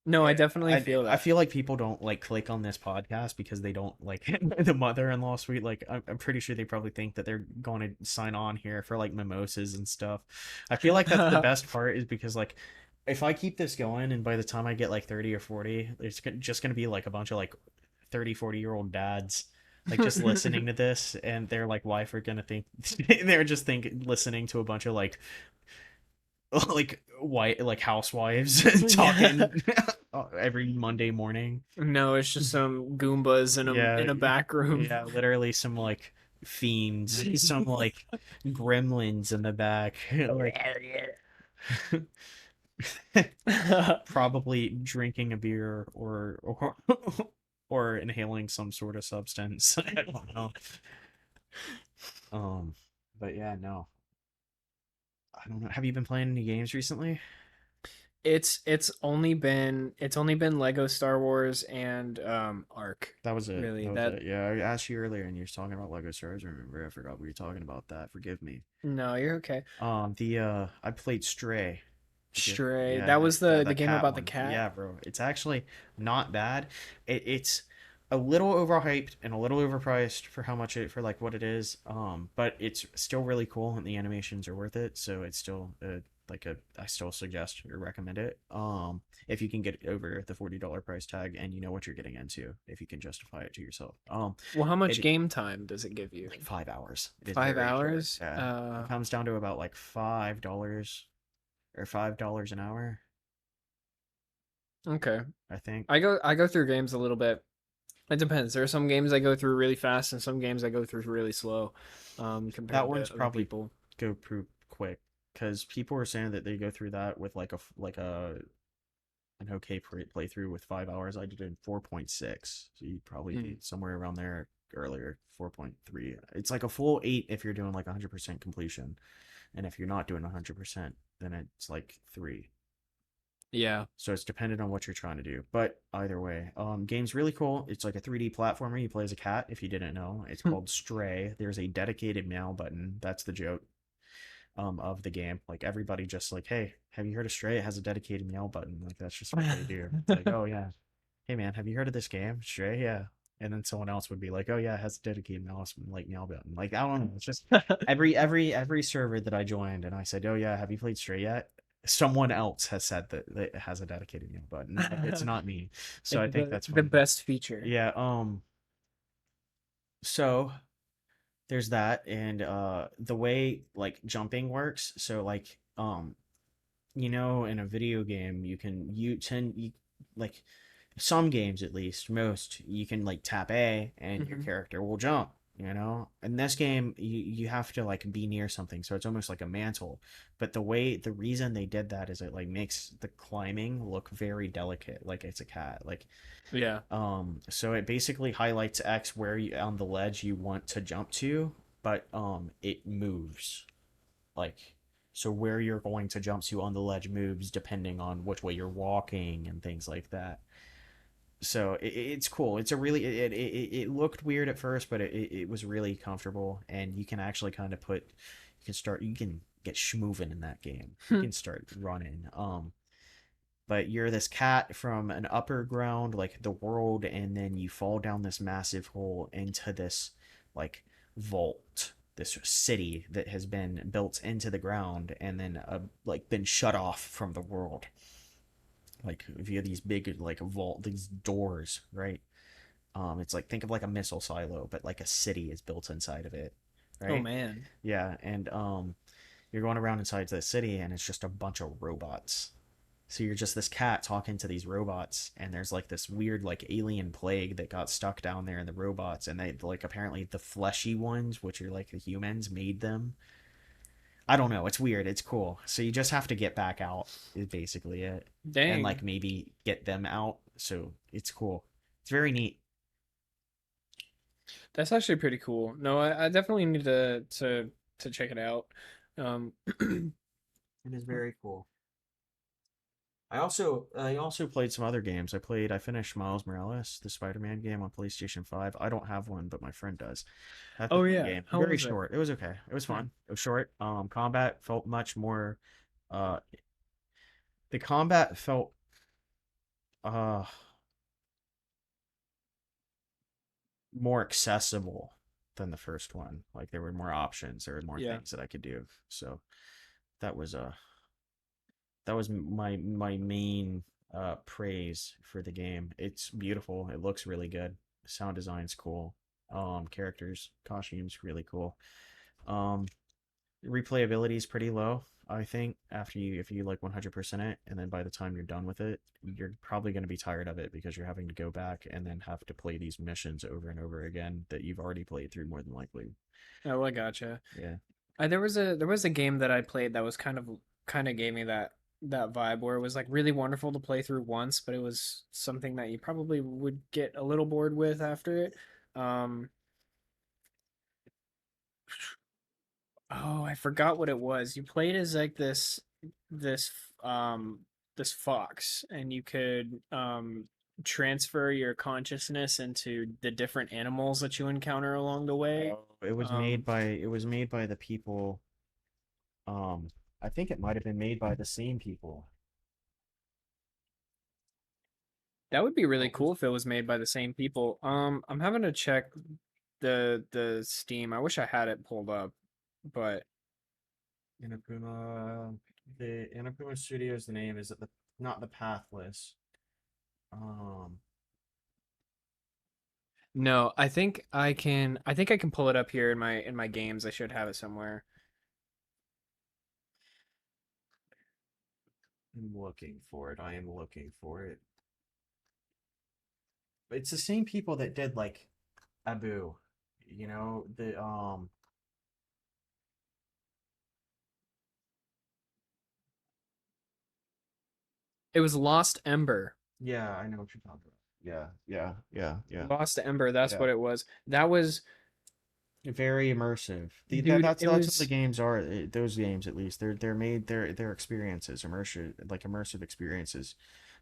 No, I yeah, definitely I feel I that. feel like people don't like click on this podcast because they don't like the mother-in-law suite. Like I'm pretty sure they probably think that they're going to sign on here for like mimosas and stuff. I feel like that's the best part is because like if I keep this going and by the time I get like 30 or 40, it's just going to be like a bunch of like 30, 40-year-old dads like just listening to this and their like wife are going to think they're just listening to a bunch of like like white like housewives Yeah. talking every Monday morning. No, it's just some Goombas Yeah, in a back room. yeah, literally some like fiends, some like gremlins in the back, like probably drinking a beer or inhaling some sort of substance. I don't know. Um, but yeah, no, I don't know. Have you been playing any games recently? It's only been Lego Star Wars and Ark. That was it. Really. That was That it. Yeah, I asked you earlier, and you were talking about Lego Stars. Remember, I forgot we were talking about that. Forgive me. No, you're okay. The I played Stray. Stray. Yeah, That was the the game cat about the one. cat. Yeah, bro. It's actually not bad. It's a little overhyped and a little overpriced for how much it for like what it is. But it's still really cool and the animations are worth it. So it's still like a I still suggest or recommend it. If you can get over the $40 price tag and you know what you're getting into, if you can justify it to yourself. Well, how much It game time does it give you? like 5 hours. It is Five very short. hours? Yeah, it comes down to about like $5 or $5 an hour, Okay. I think. I go through games a little bit. It depends. There are some games I go through really fast, and some games I go through really slow, That compared one's to other probably people. go pretty quick because people are saying that they go through that with like a an okay playthrough with 5 hours. I did it in 4.6, so you'd probably Mm. be somewhere around there earlier. 4.3. It's like a full 8 if you're doing like 100% completion, and if you're not doing 100%, then it's like 3. Yeah. So it's dependent on what you're trying to do. But either way, game's really cool. It's like a 3D platformer. You play as a cat, if you didn't know. It's called Stray. There's a dedicated meow button. That's the joke of the game. Like everybody just like, hey, have you heard of Stray? It has a dedicated meow button. Like that's just what they do. It's like, oh yeah, hey man, have you heard of this game, Stray? Yeah. And then someone else would be like, oh yeah, it has a dedicated mouse like meow button. Like I don't know. It's just every server that I joined and I said, oh yeah, have you played Stray yet? Someone else has said that it has a dedicated meow button. It's not me. So It's I think that's the funny. best feature. Yeah. So there's that, and the way like jumping works. So like in a video game you like some games at least most you can like tap A and your Hmm. character will jump. In this game you have to like be near something, so it's almost like a mantle. But the reason they did that is it like makes the climbing look very delicate, like it's a cat. Like Yeah. so it basically highlights X where you on the ledge you want to jump to, but it moves. Like so where you're going to jump to on the ledge moves depending on which way you're walking and things like that. So it's cool. It's a really it looked weird at first, but it was really comfortable, and you can actually kind of you can get schmoovin in that game. You can start running. But you're this cat from an upper ground, like the world, and then you fall down this massive hole into this like vault, this city that has been built into the ground and then like been shut off from the world, like via these big like vault, these doors, right? It's like think of like a missile silo, but like a city is built inside of it, Oh right? man. Yeah, and you're going around inside the city, and it's just a bunch of robots. So you're just this cat talking to these robots, and there's like this weird like alien plague that got stuck down there in the robots, and they like apparently the fleshy ones, which are like the humans, made them. I don't know. It's weird. It's cool. So you just have to get back out, is basically it, and like Dang. maybe get them out. So it's cool. It's very neat. That's actually pretty cool. No, I definitely need to check it out. Um, It is very cool. I also played some other games. I finished Miles Morales, the Spider-Man game on PlayStation 5. I don't have one, but my friend does. That's a oh fun yeah. game. How Very was it? short. It was okay. It was Hmm. fun. It was short. Combat felt much more uh the combat felt uh more accessible than the first one. Like there were more options, there were more Yeah. things that I could do. So that was my main praise for the game. It's beautiful. It looks really good. Sound design's cool. Characters, costumes, really cool. Um, replayability is pretty low. I think after you if you like 100% it, and then by the time you're done with it, you're probably going to be tired of it because you're having to go back and then have to play these missions over and over again that you've already played through more than likely. Oh, I gotcha. Yeah. There was a game that I played that was kind of gave me that vibe where it was like really wonderful to play through once, but it was something that you probably would get a little bored with after it. Um, oh, I forgot what it was. You played as like this um this fox, and you could transfer your consciousness into the different animals that you encounter along the way. Oh, it was made by the people. Um, I think it might have been made by the same people. That would be really What was cool if it was made by the same people. I'm having to check the Steam. I wish I had it pulled up, but Inapuma? The Annapurna Studios, the name is the not the Pathless. Um, No, I think I can. I think I can pull it up here in my games. I should have it somewhere. I'm looking for it. I am looking for it. It's the same people that did like Abu. You know, the It was Lost Ember. yeah, I know what you're talking about. Yeah, yeah, yeah, yeah, Lost Ember. That's yeah. what it was. That was, Very immersive. dude. It That's what the was. games are. Those games, at least, they're made. They're experiences, immersive experiences,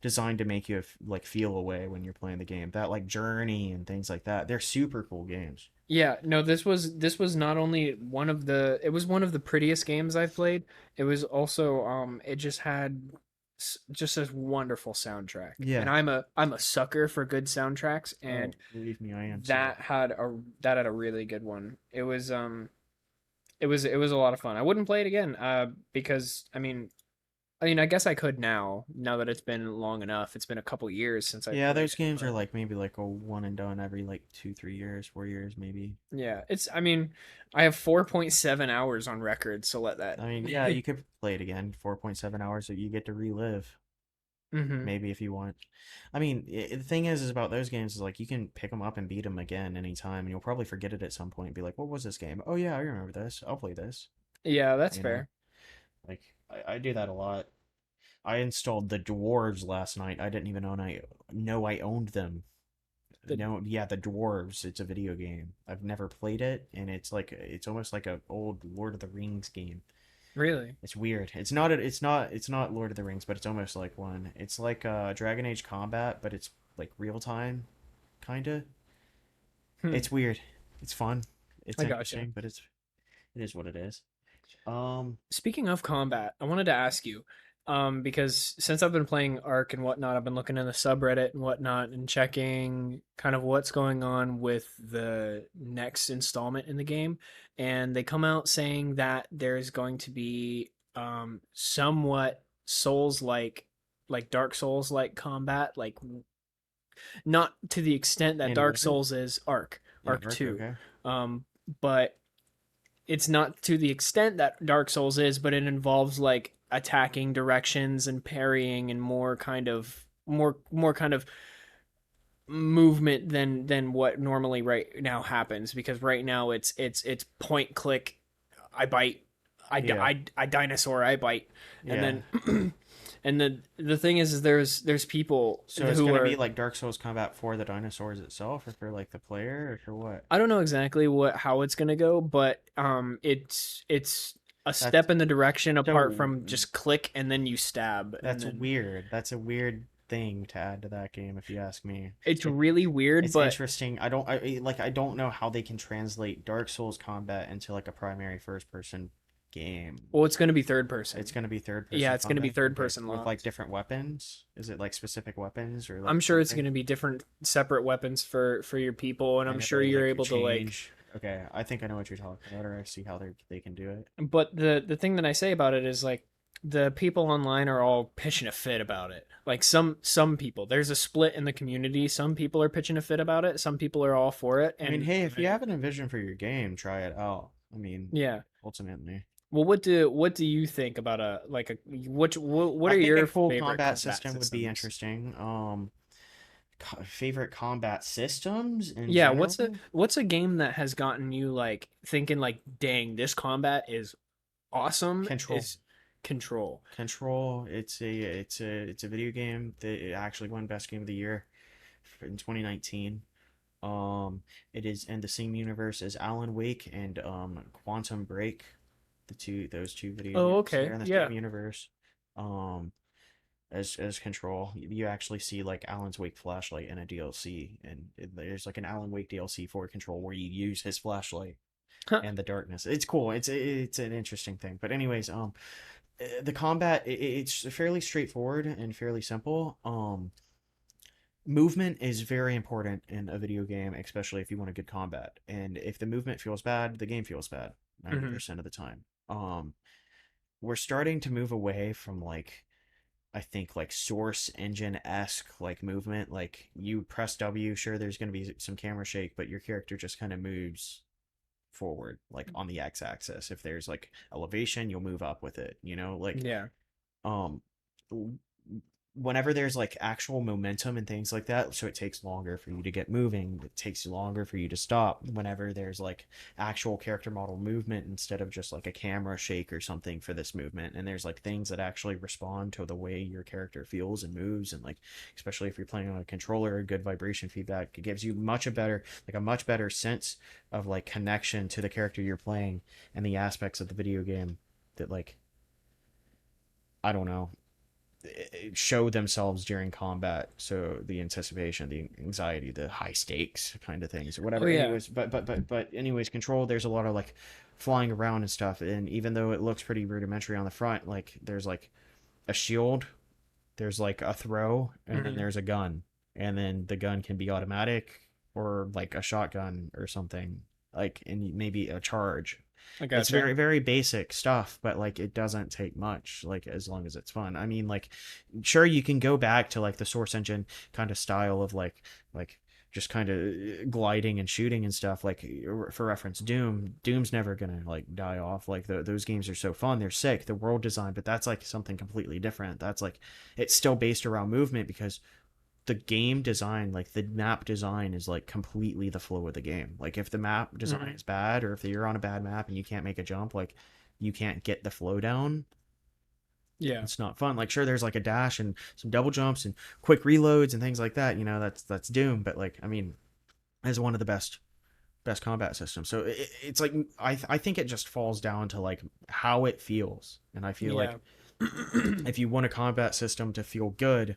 designed to make you like feel away when you're playing the game. That like Journey and things like that. They're super cool games. Yeah, no, this was not only one of the it was one of the prettiest games I've played. It was also it just had just a wonderful soundtrack. And Yeah. I'm a sucker for good soundtracks, Oh, and believe me, I am too. that had a really good one. It was a lot of fun. I wouldn't play it again because I mean I guess I could now that it's been long enough. It's been a couple years since I Yeah, played those it, games are but like maybe like a one and done every like 2, 3 years, 4 years, maybe. yeah, I have 4.7 hours on record, so let that. I mean, yeah, you could play it again. 4.7 hours that you get to relive, Hmm. maybe if you want. I mean, the thing is about those games is like you can pick them up and beat them again anytime, and you'll probably forget it at some point and be like, "What was this game? Oh yeah, I remember this. I'll play this." Yeah, that's You know, fair. like I do that a lot. I installed the Dwarves last night. I didn't even know I owned them. The No, yeah, the Dwarves. It's a video game. I've never played it, and it's almost like a old Lord of the Rings game. Really? It's weird. It's not Lord of the Rings, but it's almost like one. It's like Dragon Age Combat, but it's like real time, kinda. Hmm. It's weird. It's fun. It's I gotcha. interesting, but it is what it is. Um, Speaking of combat, I wanted to ask you, because since I've been playing Ark and whatnot, I've been looking in the subreddit and whatnot and checking kind of what's going on with the next installment in the game, and they come out saying that there's going to be somewhat like Dark Souls like combat, like not to the extent that and Dark what? Souls is Ark, Yeah, Ark Ark. 2. Okay. But it's not to the extent that Dark Souls is, but it involves like attacking directions and parrying and more kind of movement than what normally right now happens, because right now it's point click, I bite, Yeah, I dinosaur, I bite, and yeah. then and the thing is there's people So it's who gonna be are, like Dark Souls Combat for the dinosaurs itself, or for like the player, or for what? I don't know exactly how it's gonna go, but it's a That's step in the direction apart so. from just click and then you stab, and That's then weird. That's a weird thing to add to that game, if you ask me. it's It really weird. it's But interesting. I don't know how they can translate Dark Souls combat into like a primary first person game. well, it's gonna be third It's person. gonna be third Yeah, person it's gonna be combat. third Okay, person with like locked. different weapons. Is it like specific weapons or I'm like sure it's something? gonna be different separate weapons for your people, and I'm And sure it'll you're like able to like. change. Okay, I think I know what you're talking about, or I see how they can do it. But the thing that I say about it is like the people online are all pitching a fit about it. Like some people, there's a split in the community. Some people are pitching a fit about it. Some people are all for it, I mean, and hey, if you have an envision for your game, try it out. I mean, yeah. ultimately. Well, what do you think about a like a what I are think a your cool favorite combat combat system would be systems? interesting. Favorite combat systems in Yeah, general? what's a game that has gotten you like thinking like, dang, this combat is awesome? Control. Is Control. Control. It's a video game that it actually won Best Game of the Year in 2019. Um, it is in the same universe as Alan Wake and Quantum Break. Those two video Oh, games. They're okay. in the Yeah. same universe. Um, as Control, you actually see like Alan's Wake flashlight in a DLC, and there's like an Alan Wake DLC for Control where you use his flashlight Huh. and the darkness. It's cool. It's an interesting thing. But anyways, the combat it's fairly straightforward and fairly simple. Movement is very important in a video game, especially if you want a good combat. And if the movement feels bad, the game feels bad Hmm. 90% of the time. we're starting to move away from like I think like source engine esque like movement. Like you press W, sure, there's going to be some camera shake, but your character just kind of moves forward, like on the X axis. If there's like elevation, you'll move up with it. You know, like Yeah. um, whenever there's like actual momentum and things like that, so it takes longer for you to get moving, it takes longer for you to stop whenever there's like actual character model movement instead of just like a camera shake or something for this movement. And there's like things that actually respond to the way your character feels and moves, and like especially if you're playing on a controller, good vibration feedback, it gives you a much better sense of like connection to the character you're playing and the aspects of the video game that like I don't know, show themselves during combat. So the anticipation, the anxiety, the high stakes kind of things, or Oh whatever. yeah. Anyways, anyways, control. There's a lot of like flying around and stuff, and even though it looks pretty rudimentary on the front, like there's like a shield, there's like a throw, and then Hmm. there's a gun, and then the gun can be automatic or like a shotgun or something, like and maybe a charge. I It's gotcha. very basic stuff, but like it doesn't take much, like as long as it's fun. I mean, like sure you can go back to like the source engine kind of style of like just kind of gliding and shooting and stuff, like for reference Doom's never gonna like die off. Like those games are so fun, they're sick, the world design, but that's like something completely different. That's like it's still based around movement because the game design, like the map design, is like completely the flow of the game. Like if the map design Hmm. is bad, or if you're on a bad map and you can't make a jump, like you can't get the flow down, Yeah. it's not fun. Like sure, there's like a dash and some double jumps and quick reloads and things like that. You know, that's Doom, but like I mean, as one of the best combat systems. So it's like I think it just falls down to like how it feels, and I feel Yeah. like if you want a combat system to feel good,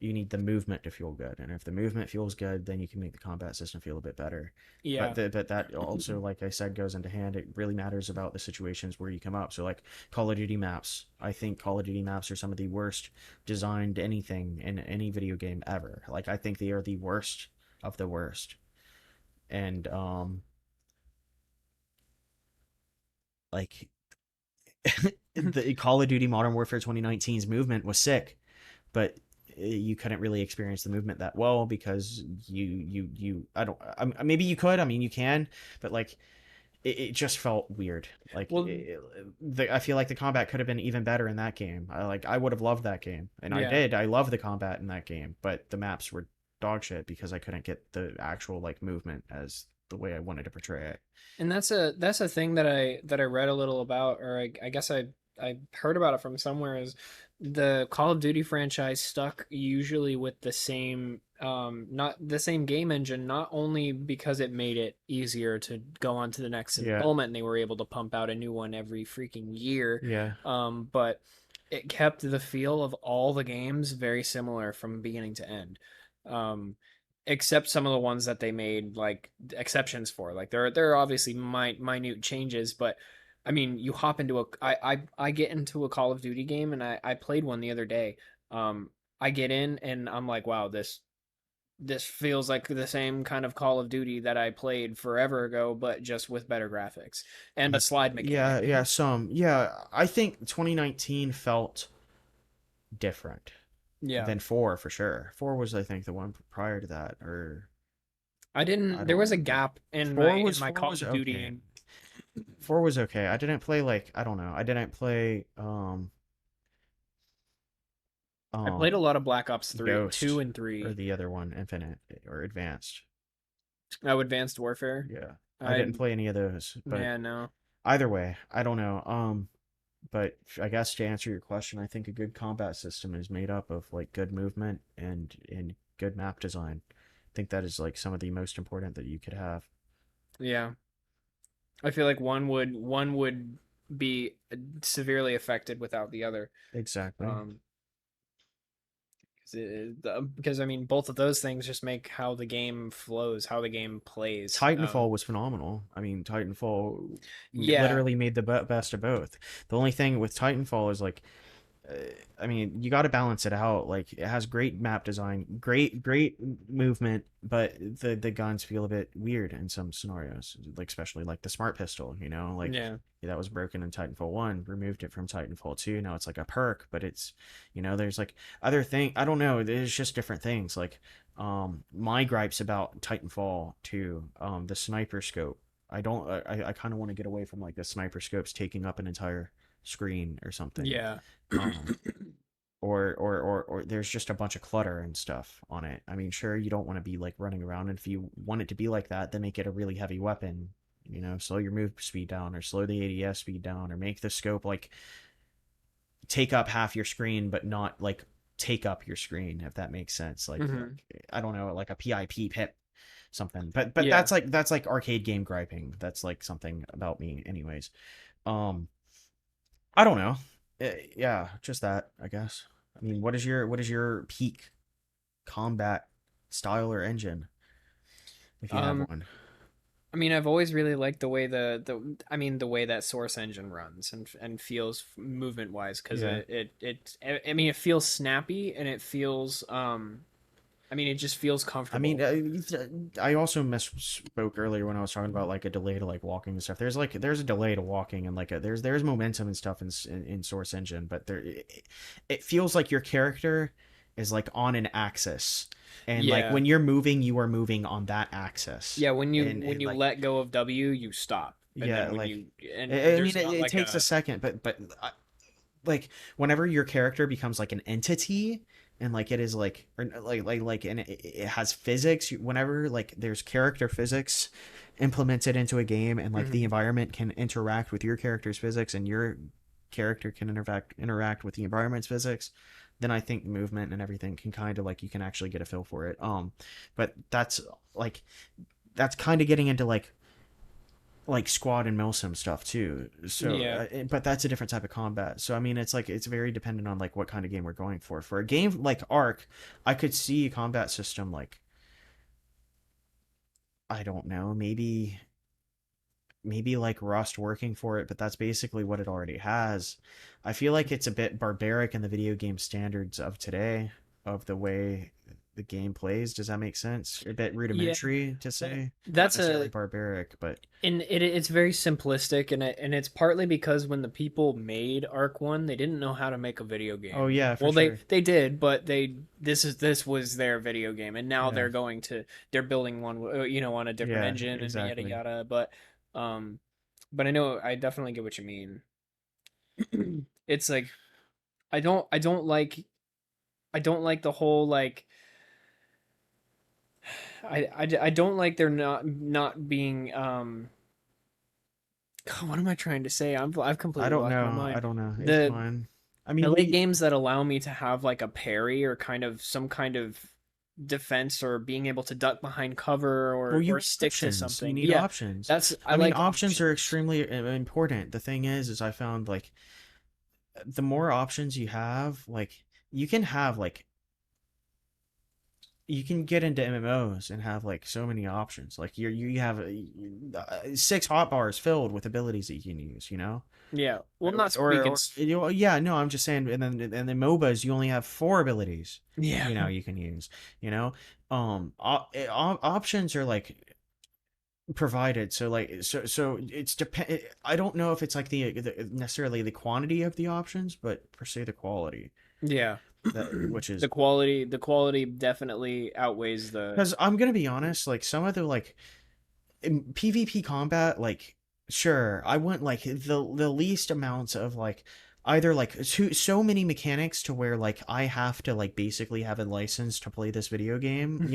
you need the movement to feel good. And if the movement feels good, then you can make the combat system feel a bit better. Yeah. But that also, like I said, goes into hand. It really matters about the situations where you come up. So like Call of Duty maps, I think Call of Duty maps are some of the worst designed anything in any video game ever. Like I think they are the worst of the worst. And like the Call of Duty Modern Warfare 2019's movement was sick, but you couldn't really experience the movement that well because you I don't maybe you could, I mean you can, but like it just felt weird. Like Well, I feel like the combat could have been even better in that game. I would have loved that game, and yeah. I love the combat in that game, but the maps were dog shit because I couldn't get the actual like movement as the way I wanted to portray it. And that's a thing that I read a little about, or I guess I heard about it from somewhere. Is the Call of Duty franchise stuck usually with the same not the same game engine, not only because it made it easier to go on to the next Yeah, installment and they were able to pump out a new one every freaking year, yeah. but it kept the feel of all the games very similar from beginning to end. Um, Except some of the ones that they made like exceptions for. Like there are obviously minute changes, but I mean, you hop into a I get into a Call of Duty game, and I played one the other day. Um, I get in and I'm like, wow, this feels like the same kind of Call of Duty that I played forever ago, but just with better graphics and a slide Yeah, mechanic. I think 2019 felt different Yeah. than 4 for sure. 4 was I think the one prior to that, or I I didn't There don't was a remember. gap in my 4 Call was of Duty, okay. and 4 was okay. I didn't play like I don't know. I didn't play I played a um lot of Black Ops 3, 2 Ghost and or 3. the other one, Infinite or Advanced. Oh, Advanced Warfare. Yeah. I I didn't play any of those, but Yeah, no. either way, I don't know. But I guess to answer your question, I think a good combat system is made up of like good movement and good map design. I think that is like some of the most important that you could have. Yeah. I feel like one would be severely affected without the other. Exactly. Um, because I mean, both of those things just make how the game flows, how the game plays. Titanfall was phenomenal. I mean, Titanfall Yeah, literally made the best of both. The only thing with Titanfall is like I mean, you got to balance it out. Like it has great map design, great movement, but the guns feel a bit weird in some scenarios, like especially like the smart pistol. Like Yeah. that was broken in Titanfall 1, removed it from Titanfall 2. Now it's like a perk, but it's there's like other thing. I don't know. There's just different things. Like my gripes about Titanfall 2, the sniper scope. I don't. I kind of want to get away from like the sniper scopes taking up an entire screen or something. Yeah. Um, or there's just a bunch of clutter and stuff on it. I mean, sure, you don't want to be like running around, and if you want it to be like that, then make it a really heavy weapon. Slow your move speed down, or slow the ADS speed down, or make the scope like take up half your screen, but not like take up your screen, if that makes sense. Hmm. I don't know, like a PIP pip something. But Yeah. that's like arcade game griping. That's like something about me, anyways. Um, I don't know. Yeah, just that, I guess. I mean, what is your peak combat style or engine, if you have Um, one? I mean, I've always really liked the way the way that Source Engine runs and feels movement wise, because Yeah. I mean, it feels snappy and it feels I mean, it just feels I mean, comfortable. I also misspoke earlier when I was talking about like a delay to like walking and stuff. There's a delay to walking, and like there's momentum and stuff in Source Engine, but it feels like your character is like on an axis, and like Yeah. when you're moving, you are moving on that axis, Yeah, when you and like let go of W, you stop. And yeah, then when like you and I mean, there's it, not it like takes a a second, but like whenever your character becomes like an entity, and like it is like or like and it has physics, whenever like there's character physics implemented into a game, and like the Mhm. environment can interact with your character's physics, and your character can interact with the environment's physics, then I think movement and everything can kind of like you can actually get a feel for it. But like that's kind of getting into like squad and milsim stuff too. So, Yeah. but that's a different type of combat. So I mean, it's like it's very dependent on like what kind of game we're going for. For a game like Ark, I could see a combat system like I don't know, maybe like Rust working for it, but that's basically what it already has. I feel like it's a bit barbaric in the video game standards of today, of the way the game plays. Does that make sense? A bit Yeah. rudimentary to That, say, not that's necessarily a barbaric, but and it's very simplistic, and it's partly because when the people made Arc 1, they didn't know how to make a video oh game. yeah, for Well, they sure. they did, but this was their video game, and now Yeah. they're building one, on a different Yeah, engine and yada exactly. yada. Um, but I definitely get what you mean. It's like I don't like the whole like I don't like they're not being God, what am I trying to say? I've I completely don't lost my know. I mind. don't know. It's The fine. I the mean, late we. games that allow me to have like a parry or kind of some kind of defense or being able to duck behind cover Well, you or need stick to options. You something. need Yeah, options. that's I I mean, like options are options. extremely important. The thing is I found like the more options you have, like you can have like you can get into MMOs and have like so many options. Like you have six hotbars filled with abilities that you can use. Yeah. Well, not speaking. Or yeah, no, I'm just saying. And then MOBAs, you only have four abilities. Yeah. You can use. You know, options are like provided. So like so it's depend. I don't know if it's like the necessarily the quantity of the options, but per se the quality. Yeah. That which is The quality definitely outweighs the. because I'm gonna be honest. Like some of the like in PvP combat, like sure, I want like the least amounts of like either like so many mechanics to where like I have to like basically have a license to play this video game,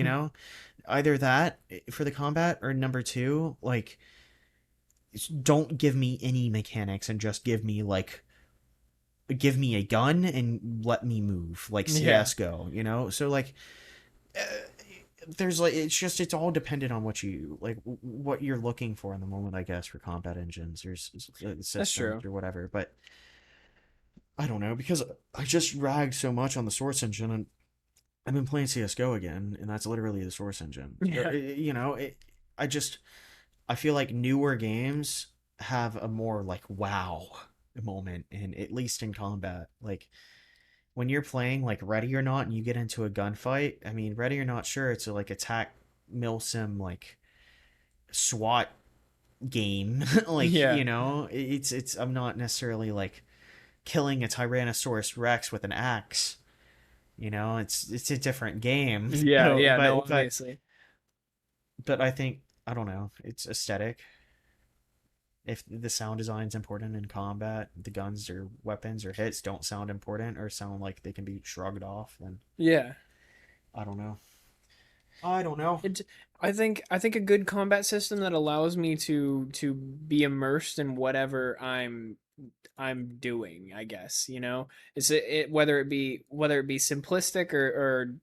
either that for the combat, or number two, like don't give me any mechanics and just give me a gun and let me move like Yeah. CS:GO, so like uh, there's like it's all dependent on what you're looking for in the moment, I guess, for combat engines. There's That's systems true. or whatever, but I don't know, because I just ragged so much on the source engine, and I've been playing CS:GO again, and that's literally the source engine. Yeah. I just I feel like newer games have a more like wow moment, and at least in combat, like. when you're playing like Ready or Not and you get into a gunfight, I mean, Ready or Not, sure, it's a, like attack milsim like SWAT game, like Yeah. it's I'm not necessarily like killing a Tyrannosaurus Rex with an axe. It's a different game. Yeah, yeah, no, But obviously. I think I don't know. It's aesthetic. If the sound design's important in combat, the guns or weapons or hits don't sound important or sound like they can be shrugged off, then Yeah. I don't know. I don't know. It I think a good combat system that allows me to be immersed in whatever I'm doing, I guess, Is it whether it be simplistic or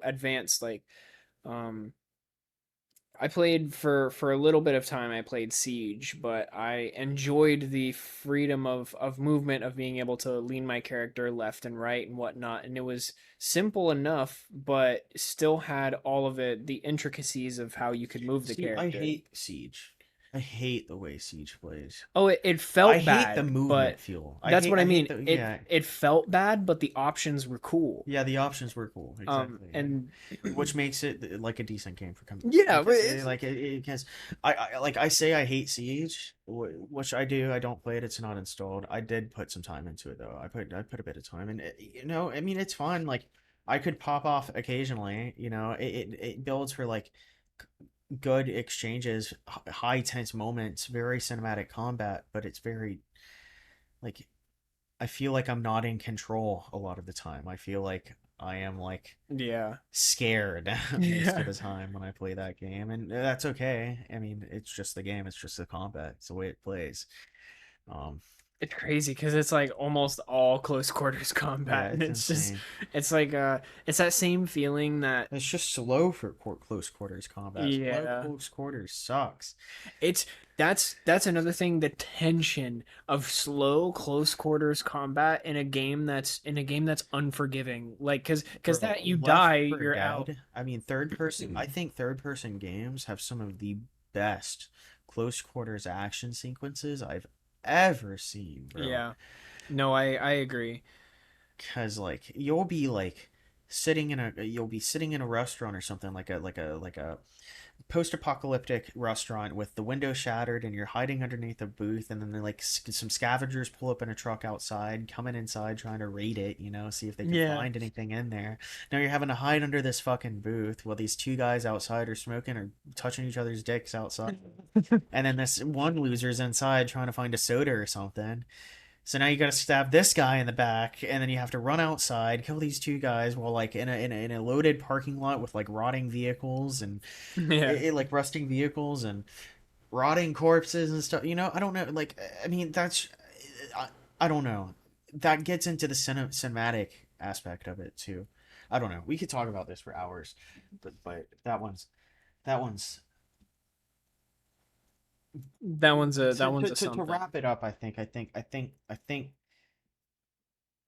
advanced, like um I played for a little bit of time. I played Siege, but I enjoyed the freedom of movement, of being able to lean my character left and right and whatnot. And it was simple enough, but still had all of it, the intricacies of how you could move the See, I character. hate Siege. I hate the way Siege plays. Oh, it I felt hate the bad, movement but feel. that's what I I hate mean. the It yeah. it felt bad, but the options were cool. Yeah, the options were cool, exactly, and And which makes it like a decent game for yeah, but because I say I hate Siege, which I do. I don't play it. It's not installed. I did put some time into it though. I put a bit of time, and I mean, it's fun. Like I could pop off occasionally. It builds for like good exchanges, high tense moments, very cinematic combat, but it's very like I feel like I'm not in control a lot of the time. I feel like I am like yeah, scared most of yeah. the time when I play that game, and that's okay. I mean, it's just the game. It's just the combat. It's the way it plays. Um, It's crazy because it's like almost all close quarters yeah, combat, and it's it's just insane. it's like it's that same feeling that It's just slow for close quarters combat. Slow yeah, close quarters sucks, it's that's another thing, the tension of slow close quarters combat in a game that's unforgiving, like because bro. that you Left die, for you're out. Dead. I mean, third person. I think third person games have some of the best close quarters action sequences I've ever seen, bro. Yeah, no, I agree. Cause like you'll be sitting in a restaurant or something like a post-apocalyptic restaurant with the window shattered and you're hiding underneath a booth and then like some scavengers pull up in a truck outside coming inside trying to raid it, see if they can Yeah. find anything in there. Now you're having to hide under this fucking booth while these two guys outside are smoking or touching each other's dicks outside, and then this one loser's inside trying to find a soda or something. So now you got to stab this guy in the back, and then you have to run outside, kill these two guys while like in a loaded parking lot with like rotting vehicles and Yeah. like rusting vehicles and rotting corpses and stuff. I don't know. Like, I mean, I, I don't know. That gets into the cinematic aspect of it too. I don't know. We could talk about this for hours, but that one's That one's a to something. wrap it up. I think I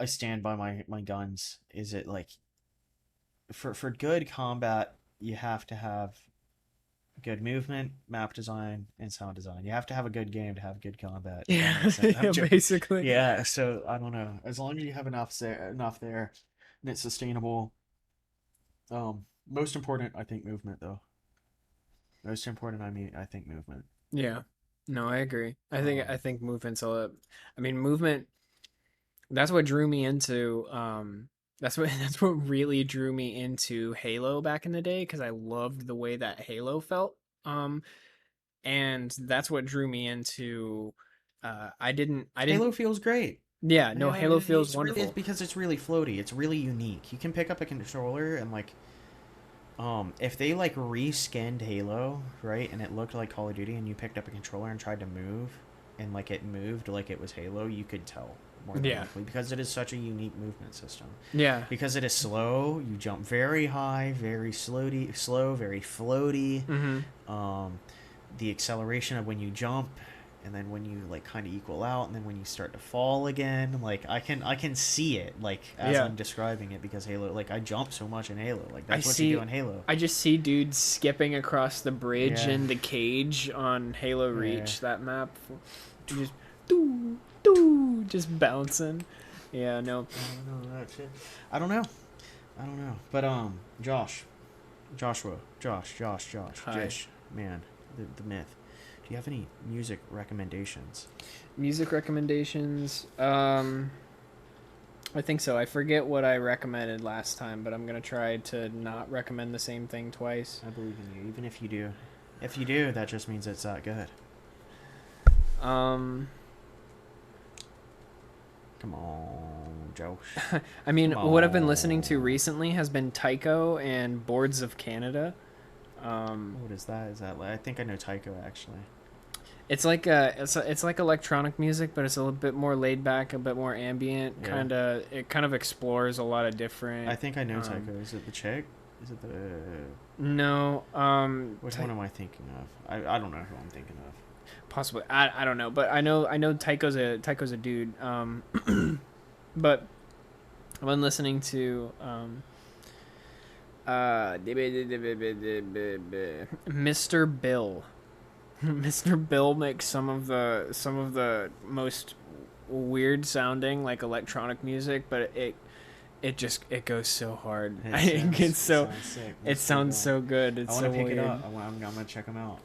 stand by my guns. Is it like for good combat, you have to have good movement, map design, and sound design. You have to have a good game to have good combat. If that Yeah, makes sense. I'm yeah, joking. basically. Yeah. So I don't know. As long as you have enough there, and it's sustainable. Most important, I think movement though. Most important, I think movement. Yeah. No, I agree. I think Um, I think movement's a I mean, movement, that's what drew me into that's what that's what really drew me into Halo back in the day, because I loved the way that Halo felt. Um and that's what drew me into I didn't Halo feels great. yeah, no, Yeah, Halo feels it's wonderful. because it's really floaty. It's really unique. You can pick up a controller and like if they like reskinned Halo, right, and it looked like Call of Duty and you picked up a controller and tried to move and like it moved like it was Halo, you could tell more than Yeah. likely because it is such a unique movement system. Yeah. Because it is slow, you jump very high, very slow, very floaty. Mhm. Um the acceleration of when you jump and then when you like kind of equal out and then when you start to fall again, like I can see it like as Yeah. I'm describing it because Halo, like I jump so much in Halo, like I that's what you do see in Halo. I just see dudes skipping across the bridge Yeah, in the cage on Halo yeah. Reach, that map. Just doo doo just bouncing. Yeah, no. I don't know that shit. I don't know. I don't know. But Josh, Hi. Jish, man, the myth. Do you have any music recommendations? Music recommendations. I think so. I forget what I recommended last time, but I'm gonna try to not recommend the same thing twice. I believe in you, even if you do. If you do, that just means it's not good. Um, Come on, Josh. I mean, Come what I've been listening to on. recently has been Tycho and Boards of Canada. Um, What is that? Is that? I think I know Tycho actually. it's like electronic music, but it's a little bit more laid back, a bit more ambient. Yeah. It kind of explores a lot of I different. think I know Tycho. Is it the chick? Is it the? No, Which one am I thinking of? I don't know who I'm thinking of. possibly I don't know, but I know Tycho's a dude. But I've been listening to Mr. Bill. Mr. Bill makes some of the most weird sounding like electronic music, but it goes so hard. It gets It so sounds sick. it Mr. sounds Bill. so good. I It's want so to pick it weird. up. I'm gonna check them out.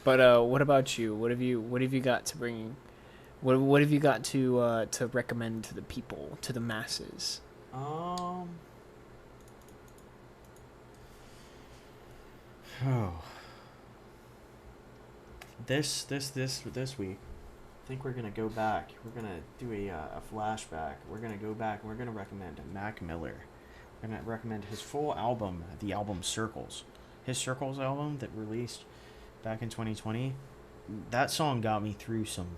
But what about you? What have you got to bring? What have you got to recommend to the people, to the masses? Um. Oh. This week, I think we're gonna go back. We're gonna do a flashback. We're gonna go back. And we're gonna recommend Mac Miller. We're gonna recommend his full album, the album Circles. His Circles album that released back in 2020. That song got me through some,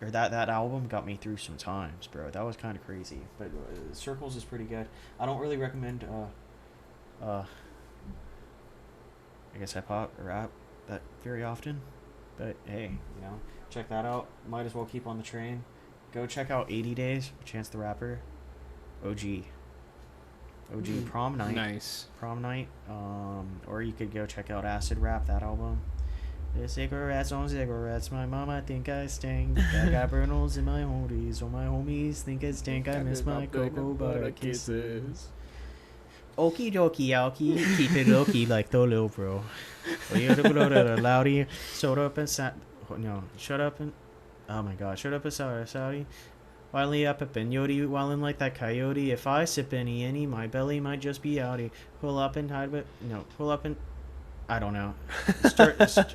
or that album got me through some times, bro. That was kind of crazy. But Circles is pretty good. I don't really recommend I guess hip hop or rap that very often. But hey, check that out. Might as well keep on the train. Go check out 80 Days, Chance the Rapper. OG. OG Prom Night. Nice. Prom Night. Or you could go check out Acid Rap, that album. The cigarettes on cigarettes, my mama think I stink. I got burns in my hoodies, all my homies think I stink. I miss my cocoa butter kisses. Okie dokie, alky, keep it low-key like the little bro. Loudy, shut up and shut up and, oh my god, shut up and Saudi. Wiley up and yodi, wildin' like that coyote. If I sip any, my belly might just be outy. Pull up and hide, but no, pull up and, I don't know.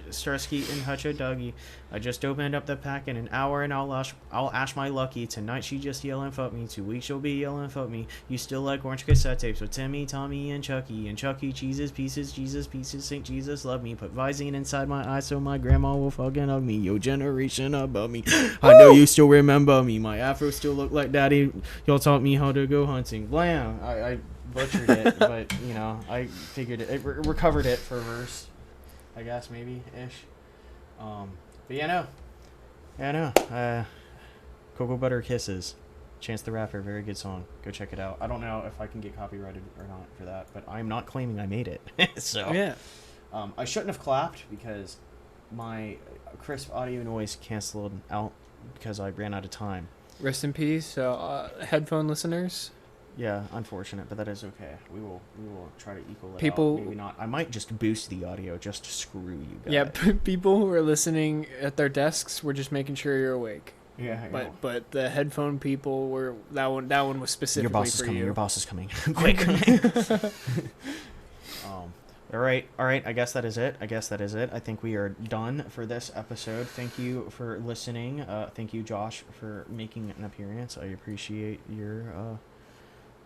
Starsky and Hutch a Dougie. I just opened up the pack in an hour and I'll ash my lucky. Tonight she just yelling fuck me. 2 weeks she'll be yelling fuck me. You still like orange cassette tapes with Timmy, Tommy, and Chucky. And Chucky cheeses, pieces, Jesus pieces, St. Jesus love me. Put Visine inside my eye so my grandma will fucking hug me. Yo generation above me. I know you still remember me. My afro still look like daddy. Y'all taught me how to go hunting. Blam. I butchered it, but I figured recovered it for a verse, I guess, maybe ish. But Cocoa Butter Kisses, Chance the Rapper, very good song. Go check it out. I don't know if I can get copyrighted or not for that, but I'm not claiming I made it. So Yeah. I shouldn't have clapped because my crisp audio noise canceled out because I ran out of time. Rest in peace, headphone listeners. Yeah, unfortunate, but that is okay. We will try to equal it People, out. Maybe not. I might just boost the audio just to screw you guys. yeah, people who are listening at their desks, we're just making sure you're awake. Yeah. But the headphone people were that one was specifically Your boss is for coming. you. Your boss is coming. Quick. All right. I guess that is it. I think we are done for this episode. Thank you for listening. Thank you, Josh, for making an appearance. I appreciate your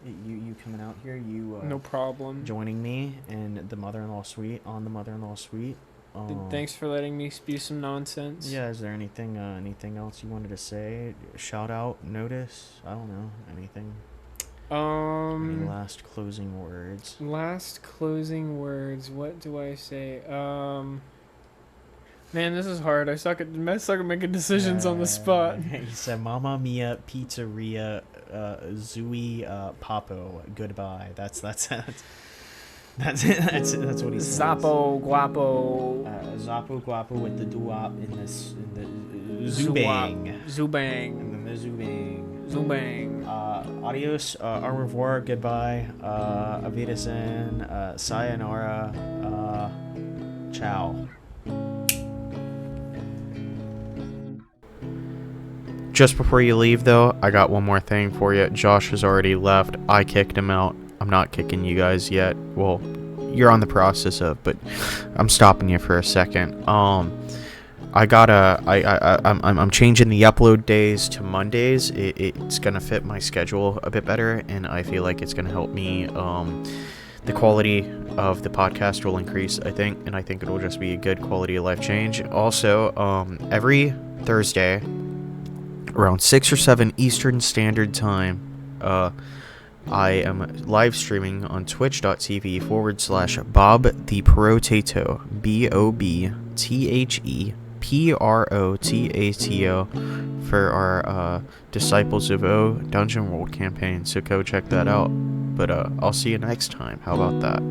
you coming out here. No problem. Joining me in the mother-in-law suite Thanks for letting me spew some nonsense. Yeah, is there anything else you wanted to say? Shout out, notice, I don't know, anything? Any last closing words? What do I say? Man, this is hard. I suck at making decisions on the spot. He said, "Mamma Mia Pizzeria, Zooey Papo. Goodbye." That's it. That's what he says. Zappo Guapo. Zappo Guapo with the doo-wop in the Zubang. Zubang. And then the Zubang. Zoom bang. Adios, au revoir, goodbye, Avidasen, sayonara, ciao. Just before you leave, though, I got one more thing for you. Josh has already left. I kicked him out. I'm not kicking you guys yet. Well, you're on the process of, but I'm stopping you for a second. I'm changing the upload days to Mondays. It's gonna fit my schedule a bit better, and I feel like it's gonna help me. The quality of the podcast will increase, I think, and I think it will just be a good quality of life change. Also, every Thursday, around 6 or 7 Eastern Standard Time, I am live streaming on twitch.tv/Bob the Protato, BOBTHEPROTATO, for our Disciples of O Dungeon World campaign, so go check that out. But I'll see you next time. How about that?